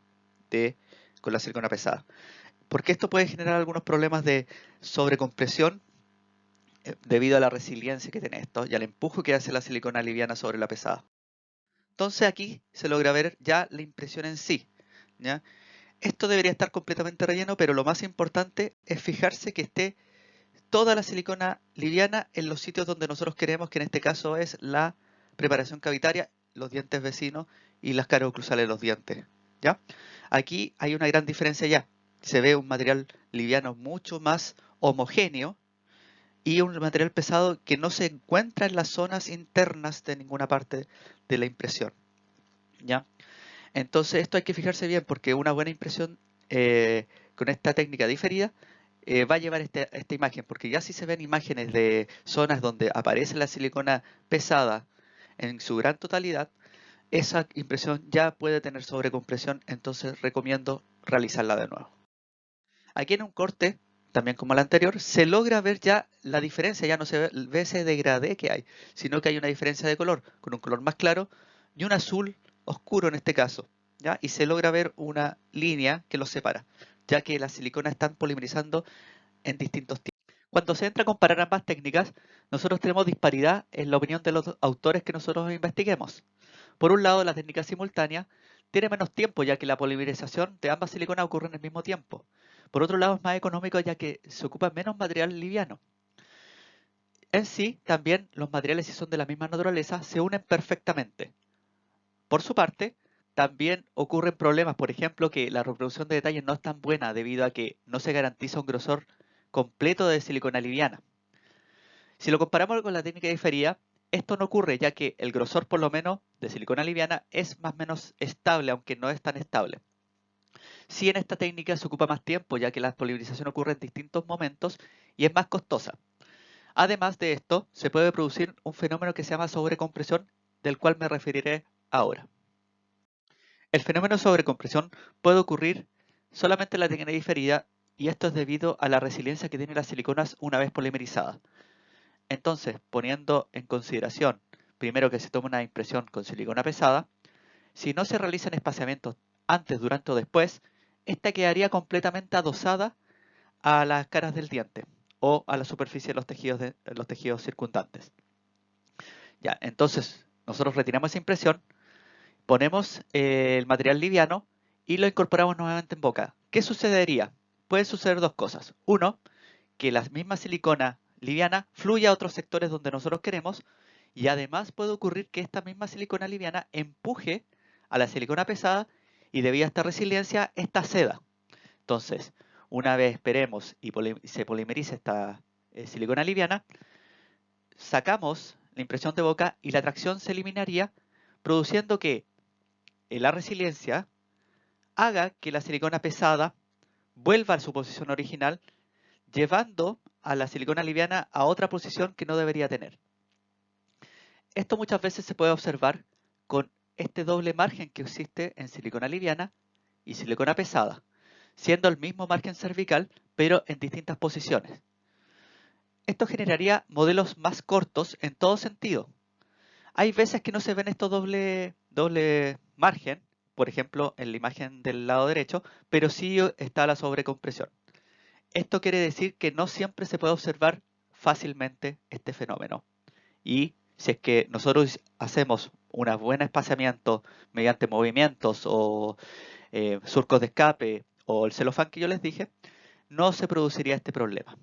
con la silicona pesada. Porque esto puede generar algunos problemas de sobrecompresión debido a la resiliencia que tiene esto y al empuje que hace la silicona liviana sobre la pesada. Entonces aquí se logra ver ya la impresión en sí, ¿ya? Esto debería estar completamente relleno, pero lo más importante es fijarse que esté toda la silicona liviana en los sitios donde nosotros queremos, que en este caso es la preparación cavitaria, los dientes vecinos y las caras oclusales de los dientes, ¿ya? Aquí hay una gran diferencia ya. Se ve un material liviano mucho más homogéneo y un material pesado que no se encuentra en las zonas internas de ninguna parte de la impresión, ¿ya? Entonces esto hay que fijarse bien porque una buena impresión con esta técnica diferida va a llevar esta imagen, porque ya si se ven imágenes de zonas donde aparece la silicona pesada en su gran totalidad, esa impresión ya puede tener sobrecompresión, entonces recomiendo realizarla de nuevo. Aquí en un corte, también como el anterior, se logra ver ya la diferencia, ya no se ve ese degradé que hay, sino que hay una diferencia de color, con un color más claro y un azul oscuro en este caso, ¿ya? Y se logra ver una línea que los separa, ya que las siliconas están polimerizando en distintos tipos. Cuando se entra a comparar ambas técnicas, nosotros tenemos disparidad en la opinión de los autores que nosotros investiguemos. Por un lado, la técnica simultánea tiene menos tiempo ya que la polimerización de ambas siliconas ocurre en el mismo tiempo. Por otro lado, es más económico ya que se ocupa menos material liviano. En sí, también los materiales, si son de la misma naturaleza, se unen perfectamente. Por su parte, también ocurren problemas, por ejemplo, que la reproducción de detalles no es tan buena debido a que no se garantiza un grosor completo de silicona liviana. Si lo comparamos con la técnica diferida, esto no ocurre ya que el grosor por lo menos de silicona liviana es más o menos estable, aunque no es tan estable. Si en esta técnica se ocupa más tiempo ya que la polimerización ocurre en distintos momentos y es más costosa. Además de esto, se puede producir un fenómeno que se llama sobrecompresión, del cual me referiré ahora. El fenómeno de sobrecompresión puede ocurrir solamente en la técnica diferida y esto es debido a la resiliencia que tienen las siliconas una vez polimerizadas. Entonces, poniendo en consideración, primero que se toma una impresión con silicona pesada, si no se realizan espaciamientos antes, durante o después, esta quedaría completamente adosada a las caras del diente o a la superficie de los tejidos circundantes. Ya, entonces, nosotros retiramos esa impresión, ponemos el material liviano y lo incorporamos nuevamente en boca. ¿Qué sucedería? Pueden suceder dos cosas. Uno, que la misma silicona liviana fluya a otros sectores donde nosotros queremos y además puede ocurrir que esta misma silicona liviana empuje a la silicona pesada y debido a esta resiliencia, esta ceda. Entonces, una vez esperemos y se polimerice esta silicona liviana, sacamos la impresión de boca y la tracción se eliminaría, produciendo que la resiliencia haga que la silicona pesada vuelva a su posición original llevando a la silicona liviana a otra posición que no debería tener. Esto muchas veces se puede observar con este doble margen que existe en silicona liviana y silicona pesada, siendo el mismo margen cervical, pero en distintas posiciones. Esto generaría modelos más cortos en todo sentido. Hay veces que no se ven estos doble margen, por ejemplo en la imagen del lado derecho, pero sí está la sobrecompresión. Esto quiere decir que no siempre se puede observar fácilmente este fenómeno. Y si es que nosotros hacemos un buen espaciamiento mediante movimientos o surcos de escape o el celofán que yo les dije, no se produciría este problema.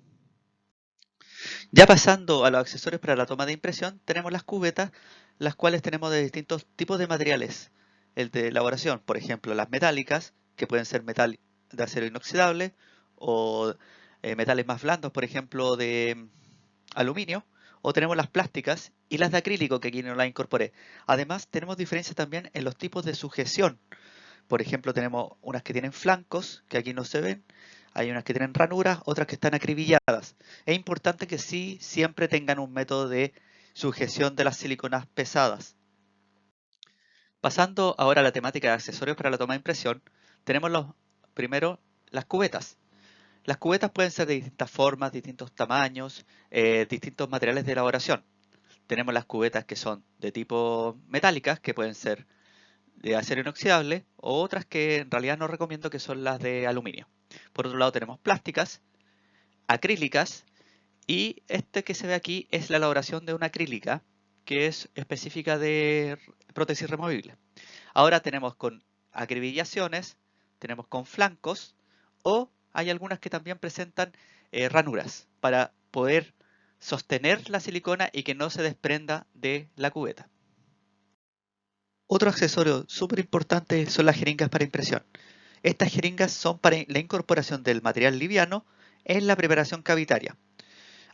Ya pasando a los accesorios para la toma de impresión, tenemos las cubetas, las cuales tenemos de distintos tipos de materiales. El de elaboración, por ejemplo, las metálicas, que pueden ser metal de acero inoxidable, o metales más blandos, por ejemplo, de aluminio, o tenemos las plásticas y las de acrílico, que aquí no las incorporé. Además, tenemos diferencias también en los tipos de sujeción. Por ejemplo, tenemos unas que tienen flancos, que aquí no se ven, hay unas que tienen ranuras, otras que están acribilladas. Es importante que sí siempre tengan un método de sujeción de las siliconas pesadas. Pasando ahora a la temática de accesorios para la toma de impresión, tenemos primero las cubetas. Las cubetas pueden ser de distintas formas, distintos tamaños, distintos materiales de elaboración. Tenemos las cubetas que son de tipo metálicas, que pueden ser de acero inoxidable, o otras que en realidad no recomiendo, que son las de aluminio. Por otro lado tenemos plásticas, acrílicas Y este que se ve aquí es la elaboración de una acrílica que es específica de prótesis removible. Ahora tenemos con acribillaciones, tenemos con flancos o hay algunas que también presentan ranuras para poder sostener la silicona y que no se desprenda de la cubeta. Otro accesorio súper importante son las jeringas para impresión. Estas jeringas son para la incorporación del material liviano en la preparación cavitaria.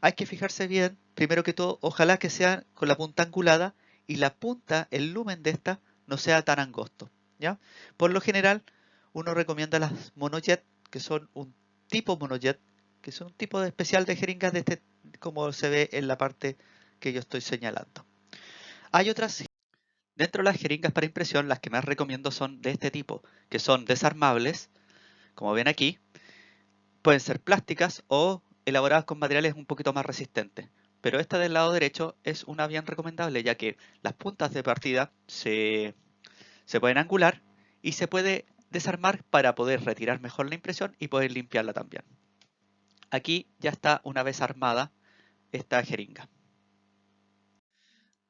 Hay que fijarse bien, primero que todo, ojalá que sea con la punta angulada y la punta, el lumen de esta, no sea tan angosto, ¿ya? Por lo general, uno recomienda las monojet, que son un tipo monojet, que son un tipo de especial de jeringas de este, como se ve en la parte que yo estoy señalando. Hay otras, dentro de las jeringas para impresión, las que más recomiendo son de este tipo, que son desarmables, como ven aquí, pueden ser plásticas o elaboradas con materiales un poquito más resistentes. Pero esta del lado derecho es una bien recomendable, ya que las puntas de partida se pueden angular y se puede desarmar para poder retirar mejor la impresión y poder limpiarla también. Aquí ya está una vez armada esta jeringa.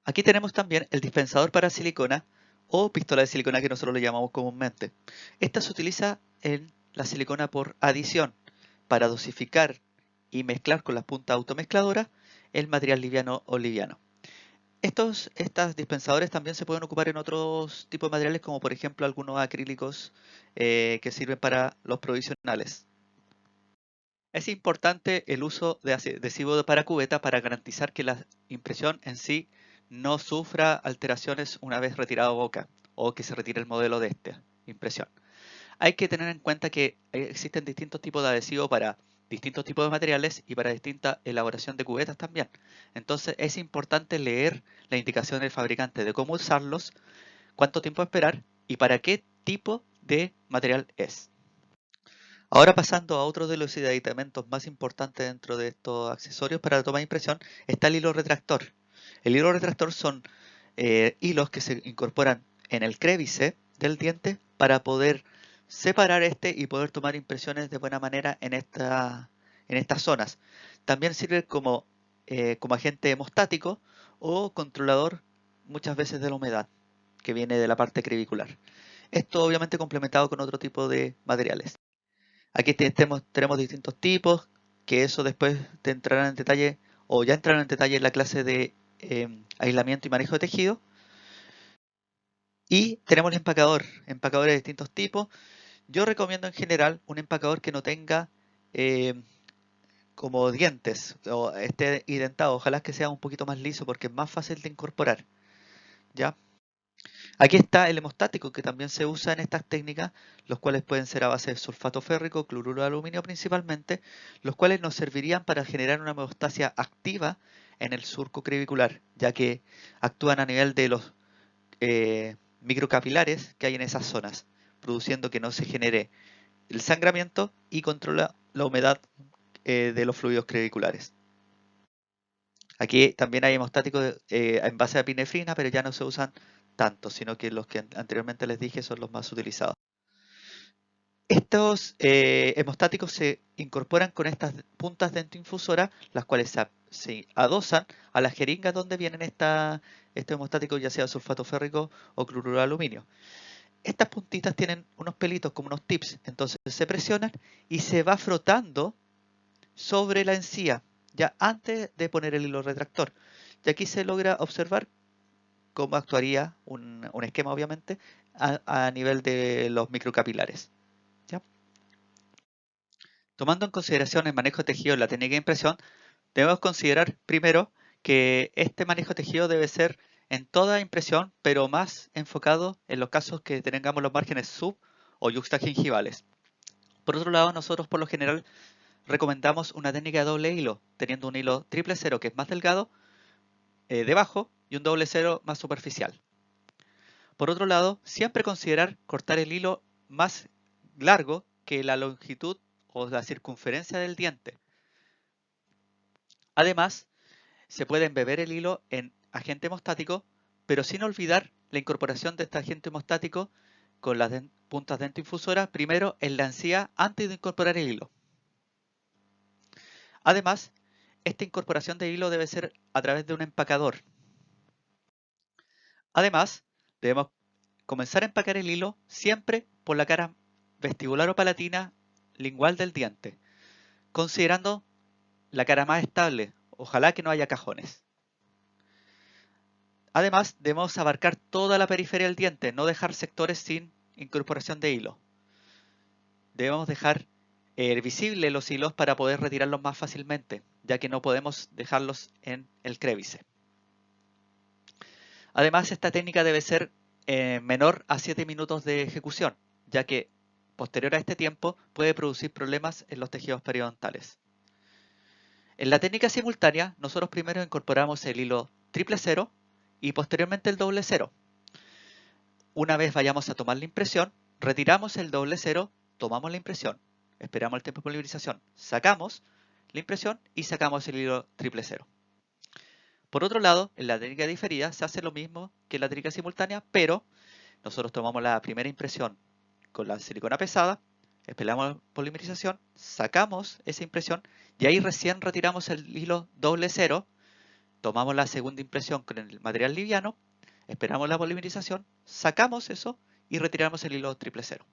Aquí tenemos también el dispensador para silicona o pistola de silicona que nosotros le llamamos comúnmente. Esta se utiliza en la silicona por adición para dosificar y mezclar con las puntas automezcladoras el material liviano o liviano. Estos dispensadores también se pueden ocupar en otros tipos de materiales como por ejemplo algunos acrílicos que sirven para los provisionales. Es importante el uso de adhesivo para cubeta para garantizar que la impresión en sí no sufra alteraciones una vez retirado boca o que se retire el modelo de esta impresión. Hay que tener en cuenta que existen distintos tipos de adhesivo para distintos tipos de materiales y para distinta elaboración de cubetas también. Entonces es importante leer la indicación del fabricante de cómo usarlos, cuánto tiempo esperar y para qué tipo de material es. Ahora pasando a otro de los aditamentos más importantes dentro de estos accesorios para la toma de impresión, está el hilo retractor. El hilo retractor son hilos que se incorporan en el crébice del diente para poder separar este y poder tomar impresiones de buena manera en estas zonas. También sirve como agente hemostático o controlador muchas veces de la humedad que viene de la parte crevicular. Esto obviamente complementado con otro tipo de materiales. Aquí tenemos distintos tipos, que eso después te entrarán en detalle, o ya entrarán en detalle en la clase de aislamiento y manejo de tejido. Y tenemos el empacador, empacadores de distintos tipos. Yo recomiendo en general un empacador que no tenga eh, como dientes o esté identado. Ojalá que sea un poquito más liso porque es más fácil de incorporar. ¿Ya? Aquí está el hemostático que también se usa en estas técnicas, los cuales pueden ser a base de sulfato férrico, cloruro de aluminio principalmente, los cuales nos servirían para generar una hemostasia activa en el surco crevicular, ya que actúan a nivel de los microcapilares que hay en esas zonas, produciendo que no se genere el sangramiento y controla la humedad de los fluidos creviculares. Aquí también hay hemostáticos en base a epinefrina, pero ya no se usan tanto, sino que los que anteriormente les dije son los más utilizados. Estos hemostáticos se incorporan con estas puntas dentoinfusoras, las cuales se adosan a las jeringas donde vienen estos hemostáticos, ya sea sulfato férrico o cloruro de aluminio. Estas puntitas tienen unos pelitos como unos tips, entonces se presionan y se va frotando sobre la encía, ya antes de poner el hilo retractor. Y aquí se logra observar cómo actuaría un esquema, obviamente, a nivel de los microcapilares. ¿Ya? Tomando en consideración el manejo de tejido en la técnica de impresión, debemos considerar primero que este manejo de tejido debe ser en toda impresión, pero más enfocado en los casos que tengamos los márgenes sub o yuxtagingivales. Por otro lado, nosotros por lo general recomendamos una técnica de doble hilo, teniendo un hilo triple cero que es más delgado debajo y un doble cero más superficial. Por otro lado, siempre considerar cortar el hilo más largo que la longitud o la circunferencia del diente. Además, se puede embeber el hilo en agente hemostático, pero sin olvidar la incorporación de este agente hemostático con las puntas dentoinfusoras primero en la encía antes de incorporar el hilo. Además, esta incorporación de hilo debe ser a través de un empacador. Además, debemos comenzar a empacar el hilo siempre por la cara vestibular o palatina lingual del diente, considerando la cara más estable, ojalá que no haya cajones. Además, debemos abarcar toda la periferia del diente, no dejar sectores sin incorporación de hilo. Debemos dejar visibles los hilos para poder retirarlos más fácilmente, ya que no podemos dejarlos en el crébice. Además, esta técnica debe ser menor a 7 minutos de ejecución, ya que posterior a este tiempo puede producir problemas en los tejidos periodontales. En la técnica simultánea, nosotros primero incorporamos el hilo 000 y posteriormente el 00. Una vez vayamos a tomar la impresión, retiramos el 00, tomamos la impresión, esperamos el tiempo de polimerización, sacamos la impresión y sacamos el hilo 000. Por otro lado, en la técnica diferida se hace lo mismo que en la técnica simultánea, pero nosotros tomamos la primera impresión con la silicona pesada, esperamos la polimerización, sacamos esa impresión y ahí recién retiramos el hilo 00, tomamos la segunda impresión con el material liviano, esperamos la polimerización, sacamos eso y retiramos el hilo 000.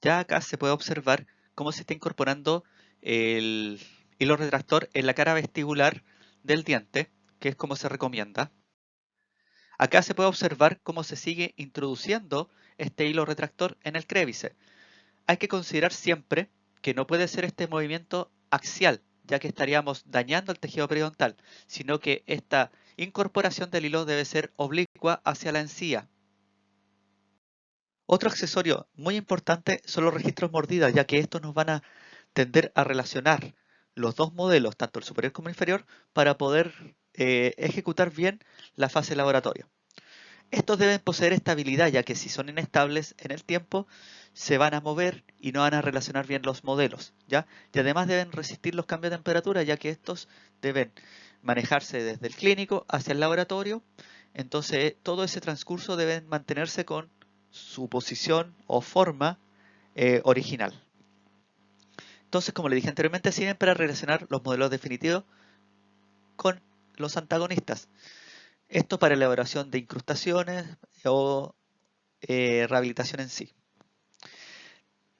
Ya acá se puede observar cómo se está incorporando el hilo retractor en la cara vestibular del diente, que es como se recomienda. Acá se puede observar cómo se sigue introduciendo este hilo retractor en el crébice. Hay que considerar siempre que no puede ser este movimiento axial, ya que estaríamos dañando el tejido periodontal, sino que esta incorporación del hilo debe ser oblicua hacia la encía. Otro accesorio muy importante son los registros mordidas, ya que estos nos van a tender a relacionar los dos modelos, tanto el superior como el inferior, para poder ejecutar bien la fase laboratoria. Estos deben poseer estabilidad, ya que si son inestables en el tiempo, se van a mover y no van a relacionar bien los modelos, ¿ya? Y además deben resistir los cambios de temperatura, ya que estos deben manejarse desde el clínico hacia el laboratorio. Entonces, todo ese transcurso debe mantenerse con su posición o forma original. Entonces, como le dije anteriormente, sirven para relacionar los modelos definitivos con los antagonistas. Esto para elaboración de incrustaciones o rehabilitación en sí.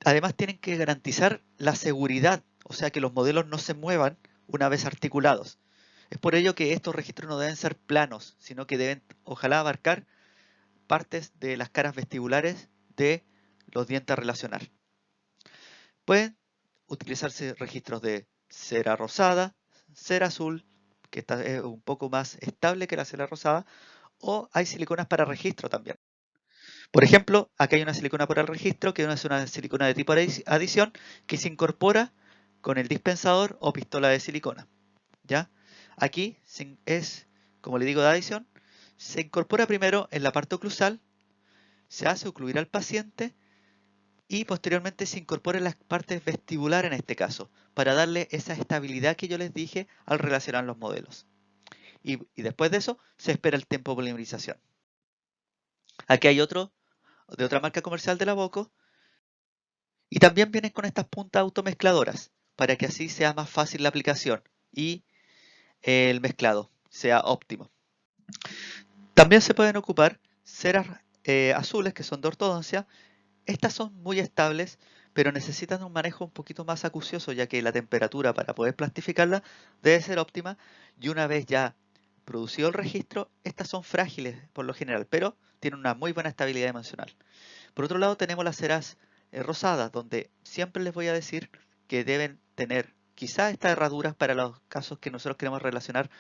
Además, tienen que garantizar la seguridad, o sea que los modelos no se muevan una vez articulados. Es por ello que estos registros no deben ser planos, sino que deben, ojalá, abarcar partes de las caras vestibulares de los dientes a relacionar. Pueden utilizarse registros de cera rosada, cera azul, que está un poco más estable que la cera rosada, o hay siliconas para registro también. Por ejemplo, aquí hay una silicona para el registro, que es una silicona de tipo adición, que se incorpora con el dispensador o pistola de silicona. ¿Ya? Aquí es, como le digo, de adición, se incorpora primero en la parte oclusal, se hace ocluir al paciente y posteriormente se incorpora en las partes vestibulares en este caso, para darle esa estabilidad que yo les dije al relacionar los modelos. Y después de eso se espera el tiempo de polimerización. Aquí hay otro de otra marca comercial de la Boco y también vienen con estas puntas automezcladoras para que así sea más fácil la aplicación y el mezclado sea óptimo. También se pueden ocupar ceras azules que son de ortodoncia. Estas son muy estables, pero necesitan un manejo un poquito más acucioso, ya que la temperatura para poder plastificarla debe ser óptima y una vez ya producido el registro, estas son frágiles por lo general, pero tienen una muy buena estabilidad dimensional. Por otro lado tenemos las ceras rosadas, donde siempre les voy a decir que deben tener quizás estas herraduras para los casos que nosotros queremos relacionar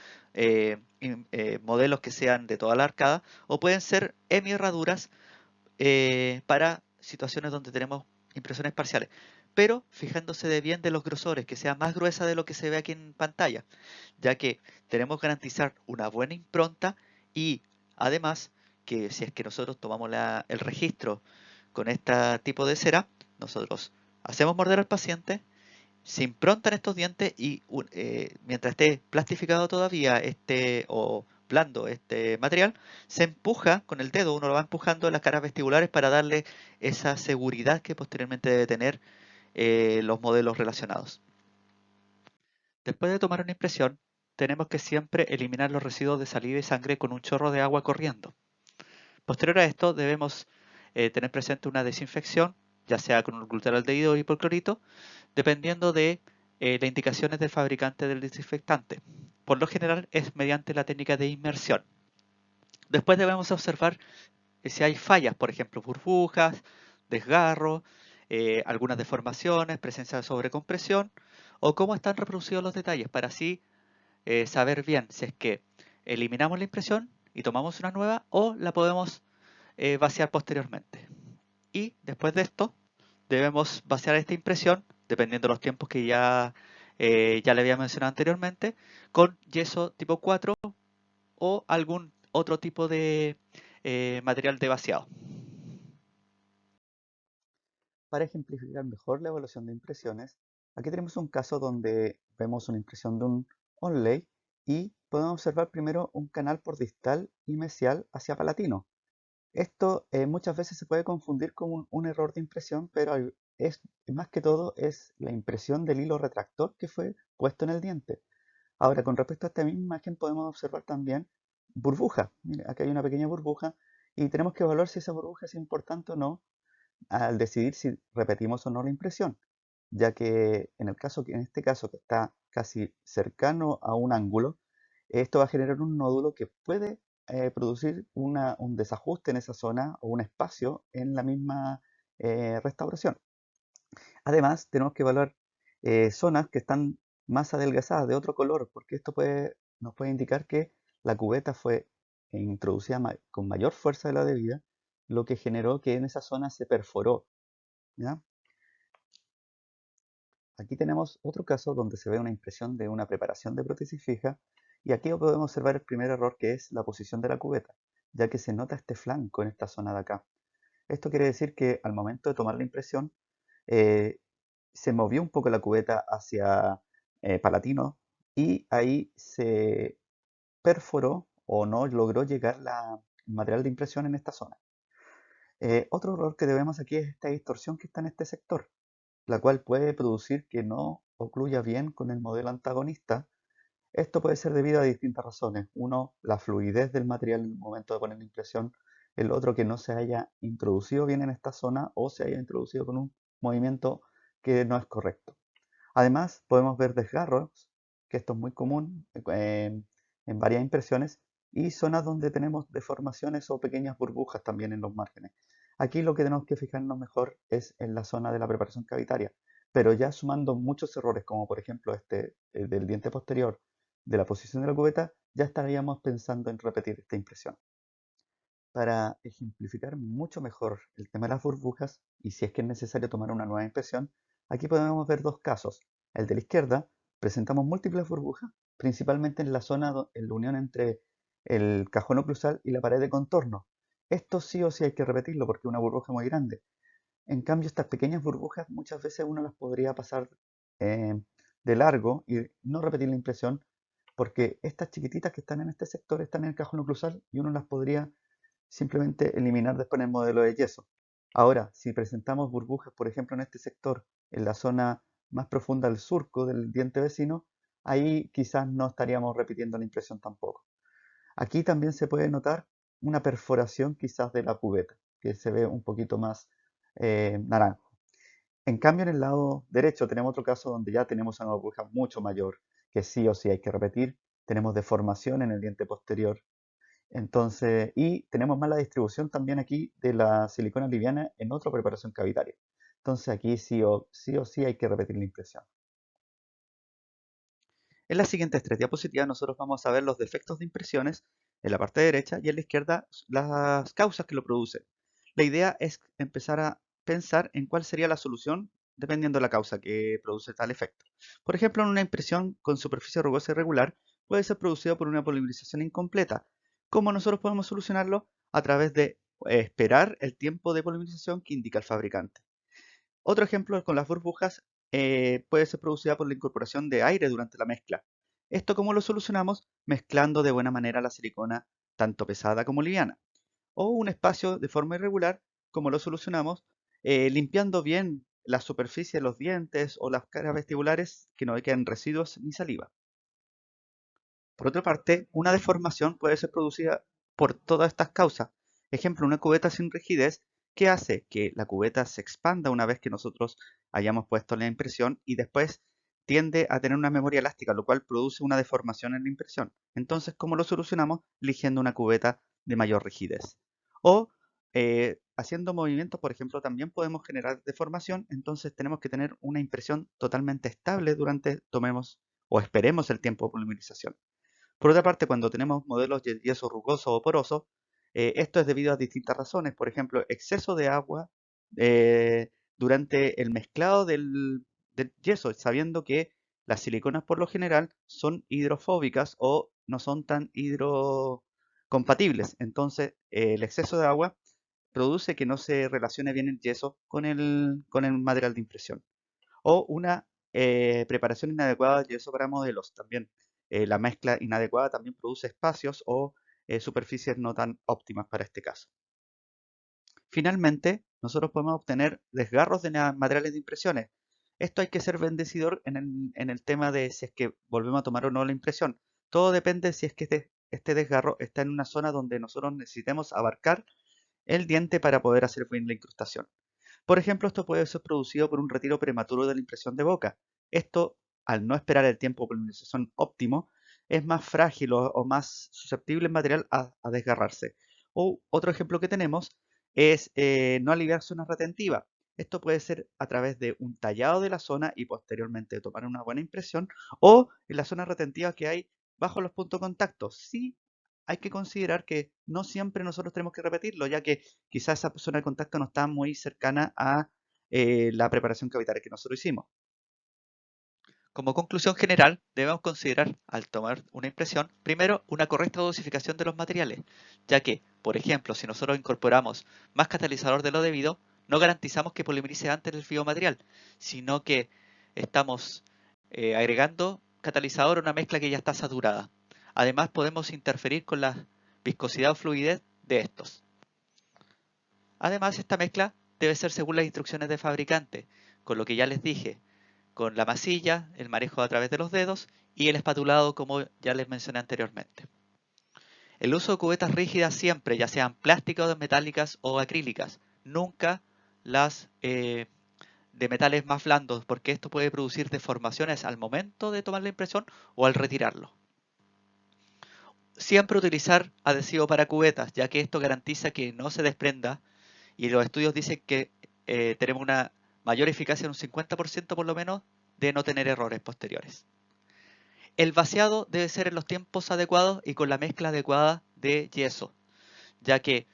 modelos que sean de toda la arcada, o pueden ser hemi-herraduras para situaciones donde tenemos impresiones parciales, pero fijándose de bien de los grosores, que sea más gruesa de lo que se ve aquí en pantalla, ya que tenemos que garantizar una buena impronta y además que si es que nosotros tomamos el registro con este tipo de cera, nosotros hacemos morder al paciente, se improntan estos dientes y mientras esté plastificado todavía o blando este material, se empuja con el dedo, uno lo va empujando en las caras vestibulares para darle esa seguridad que posteriormente debe tener los modelos relacionados. Después de tomar una impresión, tenemos que siempre eliminar los residuos de saliva y sangre con un chorro de agua corriendo. Posterior a esto, debemos tener presente una desinfección, ya sea con un glutaraldehído o hipoclorito, dependiendo de las indicaciones del fabricante del desinfectante. Por lo general es mediante la técnica de inmersión. Después debemos observar si hay fallas, por ejemplo, burbujas, desgarro, algunas deformaciones, presencia de sobrecompresión o cómo están reproducidos los detalles para así saber bien si es que eliminamos la impresión y tomamos una nueva o la podemos vaciar posteriormente. Y después de esto debemos vaciar esta impresión, dependiendo de los tiempos que ya le había mencionado anteriormente, con yeso tipo 4 o algún otro tipo de material de vaciado. Para ejemplificar mejor la evaluación de impresiones, aquí tenemos un caso donde vemos una impresión de un onlay y podemos observar primero un canal por distal y mesial hacia palatino. Esto muchas veces se puede confundir con un error de impresión, pero es más que todo es la impresión del hilo retractor que fue puesto en el diente. Ahora, con respecto a esta misma imagen, podemos observar también burbujas. Mire, aquí hay una pequeña burbuja y tenemos que evaluar si esa burbuja es importante o no al decidir si repetimos o no la impresión, ya que en este caso que está casi cercano a un ángulo, esto va a generar un nódulo que puede producir un desajuste en esa zona o un espacio en la misma restauración. Además, tenemos que evaluar zonas que están más adelgazadas de otro color, porque nos puede indicar que la cubeta fue introducida con mayor fuerza de la debida, lo que generó que en esa zona se perforó. ¿Ya? Aquí tenemos otro caso donde se ve una impresión de una preparación de prótesis fija y aquí podemos observar el primer error que es la posición de la cubeta, ya que se nota este flanco en esta zona de acá. Esto quiere decir que al momento de tomar la impresión eh, se movió un poco la cubeta hacia Palatino y ahí se perforó o no logró llegar el material de impresión en esta zona. Otro error que debemos aquí es esta distorsión que está en este sector, la cual puede producir que no ocluya bien con el modelo antagonista. Esto puede ser debido a distintas razones. Uno, la fluidez del material en el momento de poner la impresión. El otro, que no se haya introducido bien en esta zona o se haya introducido con un movimiento que no es correcto. Además, podemos ver desgarros, que esto es muy común en varias impresiones, y zonas donde tenemos deformaciones o pequeñas burbujas también en los márgenes. Aquí lo que tenemos que fijarnos mejor es en la zona de la preparación cavitaria, pero ya sumando muchos errores, como por ejemplo este del diente posterior, de la posición de la cubeta, ya estaríamos pensando en repetir esta impresión. Para ejemplificar mucho mejor el tema de las burbujas y si es que es necesario tomar una nueva impresión, aquí podemos ver dos casos. El de la izquierda, presentamos múltiples burbujas, principalmente en la zona, en la unión entre el cajón oclusal y la pared de contorno. Esto sí o sí hay que repetirlo porque es una burbuja muy grande. En cambio, estas pequeñas burbujas muchas veces uno las podría pasar eh, de largo y no repetir la impresión porque estas chiquititas que están en este sector están en el cajón oclusal y uno las podría simplemente eliminar después en el modelo de yeso. Ahora, si presentamos burbujas, por ejemplo, en este sector, en la zona más profunda del surco del diente vecino, ahí quizás no estaríamos repitiendo la impresión tampoco. Aquí también se puede notar una perforación quizás de la cubeta, que se ve un poquito más naranjo. En cambio, en el lado derecho tenemos otro caso donde ya tenemos una burbuja mucho mayor, que sí o sí hay que repetir. Tenemos deformación en el diente posterior, entonces, y tenemos mala distribución también aquí de la silicona liviana en otra preparación cavitaria. Entonces aquí sí o sí hay que repetir la impresión. En las siguientes tres diapositivas nosotros vamos a ver los defectos de impresiones en la parte derecha y en la izquierda las causas que lo producen. La idea es empezar a pensar en cuál sería la solución dependiendo de la causa que produce tal efecto. Por ejemplo, en una impresión con superficie rugosa irregular puede ser producida por una polimerización incompleta. ¿Cómo nosotros podemos solucionarlo? A través de esperar el tiempo de polimerización que indica el fabricante. Otro ejemplo con las burbujas puede ser producida por la incorporación de aire durante la mezcla. ¿Esto cómo lo solucionamos? Mezclando de buena manera la silicona, tanto pesada como liviana. O un espacio de forma irregular, como lo solucionamos limpiando bien la superficie de los dientes o las caras vestibulares que no queden residuos ni saliva. Por otra parte, una deformación puede ser producida por todas estas causas. Ejemplo, una cubeta sin rigidez que hace que la cubeta se expanda una vez que nosotros hayamos puesto la impresión y después tiende a tener una memoria elástica, lo cual produce una deformación en la impresión. Entonces, ¿cómo lo solucionamos? Eligiendo una cubeta de mayor rigidez. O haciendo movimientos, por ejemplo, también podemos generar deformación, entonces tenemos que tener una impresión totalmente estable durante tomemos o esperemos el tiempo de polimerización. Por otra parte, cuando tenemos modelos de yeso rugoso o poroso, esto es debido a distintas razones. Por ejemplo, exceso de agua durante el mezclado del yeso, sabiendo que las siliconas por lo general son hidrofóbicas o no son tan hidrocompatibles. Entonces, el exceso de agua produce que no se relacione bien el yeso con el material de impresión o una preparación inadecuada y eso para modelos también. La mezcla inadecuada también produce espacios o superficies no tan óptimas para este caso. Finalmente, nosotros podemos obtener desgarros de materiales de impresiones. Esto hay que ser bendecidor en el tema de si es que volvemos a tomar o no la impresión. Todo depende si es que este desgarro está en una zona donde nosotros necesitemos abarcar el diente para poder hacer bien la incrustación. Por ejemplo, esto puede ser producido por un retiro prematuro de la impresión de boca. Esto, al no esperar el tiempo de polinización óptimo, es más frágil o más susceptible el material a desgarrarse. O otro ejemplo que tenemos es no aliviar zonas retentivas. Esto puede ser a través de un tallado de la zona y posteriormente tomar una buena impresión o en la zona retentiva que hay bajo los puntos de contacto. Sí, hay que considerar que no siempre nosotros tenemos que repetirlo, ya que quizás esa zona de contacto no está muy cercana a la preparación cavitaria que nosotros hicimos. Como conclusión general, debemos considerar, al tomar una impresión, primero una correcta dosificación de los materiales, ya que, por ejemplo, si nosotros incorporamos más catalizador de lo debido, no garantizamos que polimerice antes el biomaterial, sino que estamos agregando catalizador a una mezcla que ya está saturada. Además, podemos interferir con la viscosidad o fluidez de estos. Además, esta mezcla debe ser según las instrucciones del fabricante, con lo que ya les dije, con la masilla, el manejo a través de los dedos y el espatulado como ya les mencioné anteriormente. El uso de cubetas rígidas siempre, ya sean plásticas, metálicas o acrílicas, nunca las de metales más blandos, porque esto puede producir deformaciones al momento de tomar la impresión o al retirarlo. Siempre utilizar adhesivo para cubetas, ya que esto garantiza que no se desprenda y los estudios dicen que tenemos una mayor eficacia en un 50% por lo menos de no tener errores posteriores. El vaciado debe ser en los tiempos adecuados y con la mezcla adecuada de yeso, ya que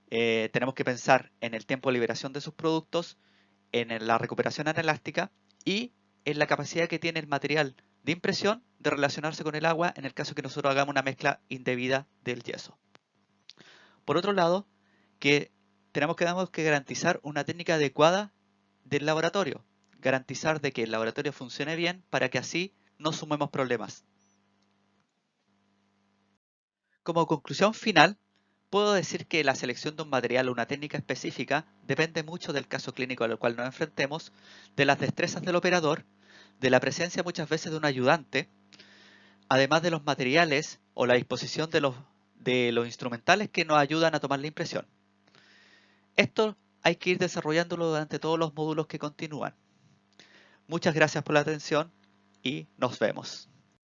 tenemos que pensar en el tiempo de liberación de sus productos, en la recuperación anelástica y en la capacidad que tiene el material de impresión de relacionarse con el agua en el caso que nosotros hagamos una mezcla indebida del yeso. Por otro lado, que tenemos que garantizar una técnica adecuada del laboratorio, garantizar de que el laboratorio funcione bien para que así no sumemos problemas. Como conclusión final, puedo decir que la selección de un material o una técnica específica depende mucho del caso clínico al cual nos enfrentemos, de las destrezas del operador, de la presencia muchas veces de un ayudante, además de los materiales o la disposición de los instrumentales que nos ayudan a tomar la impresión. Esto hay que ir desarrollándolo durante todos los módulos que continúan. Muchas gracias por la atención y nos vemos.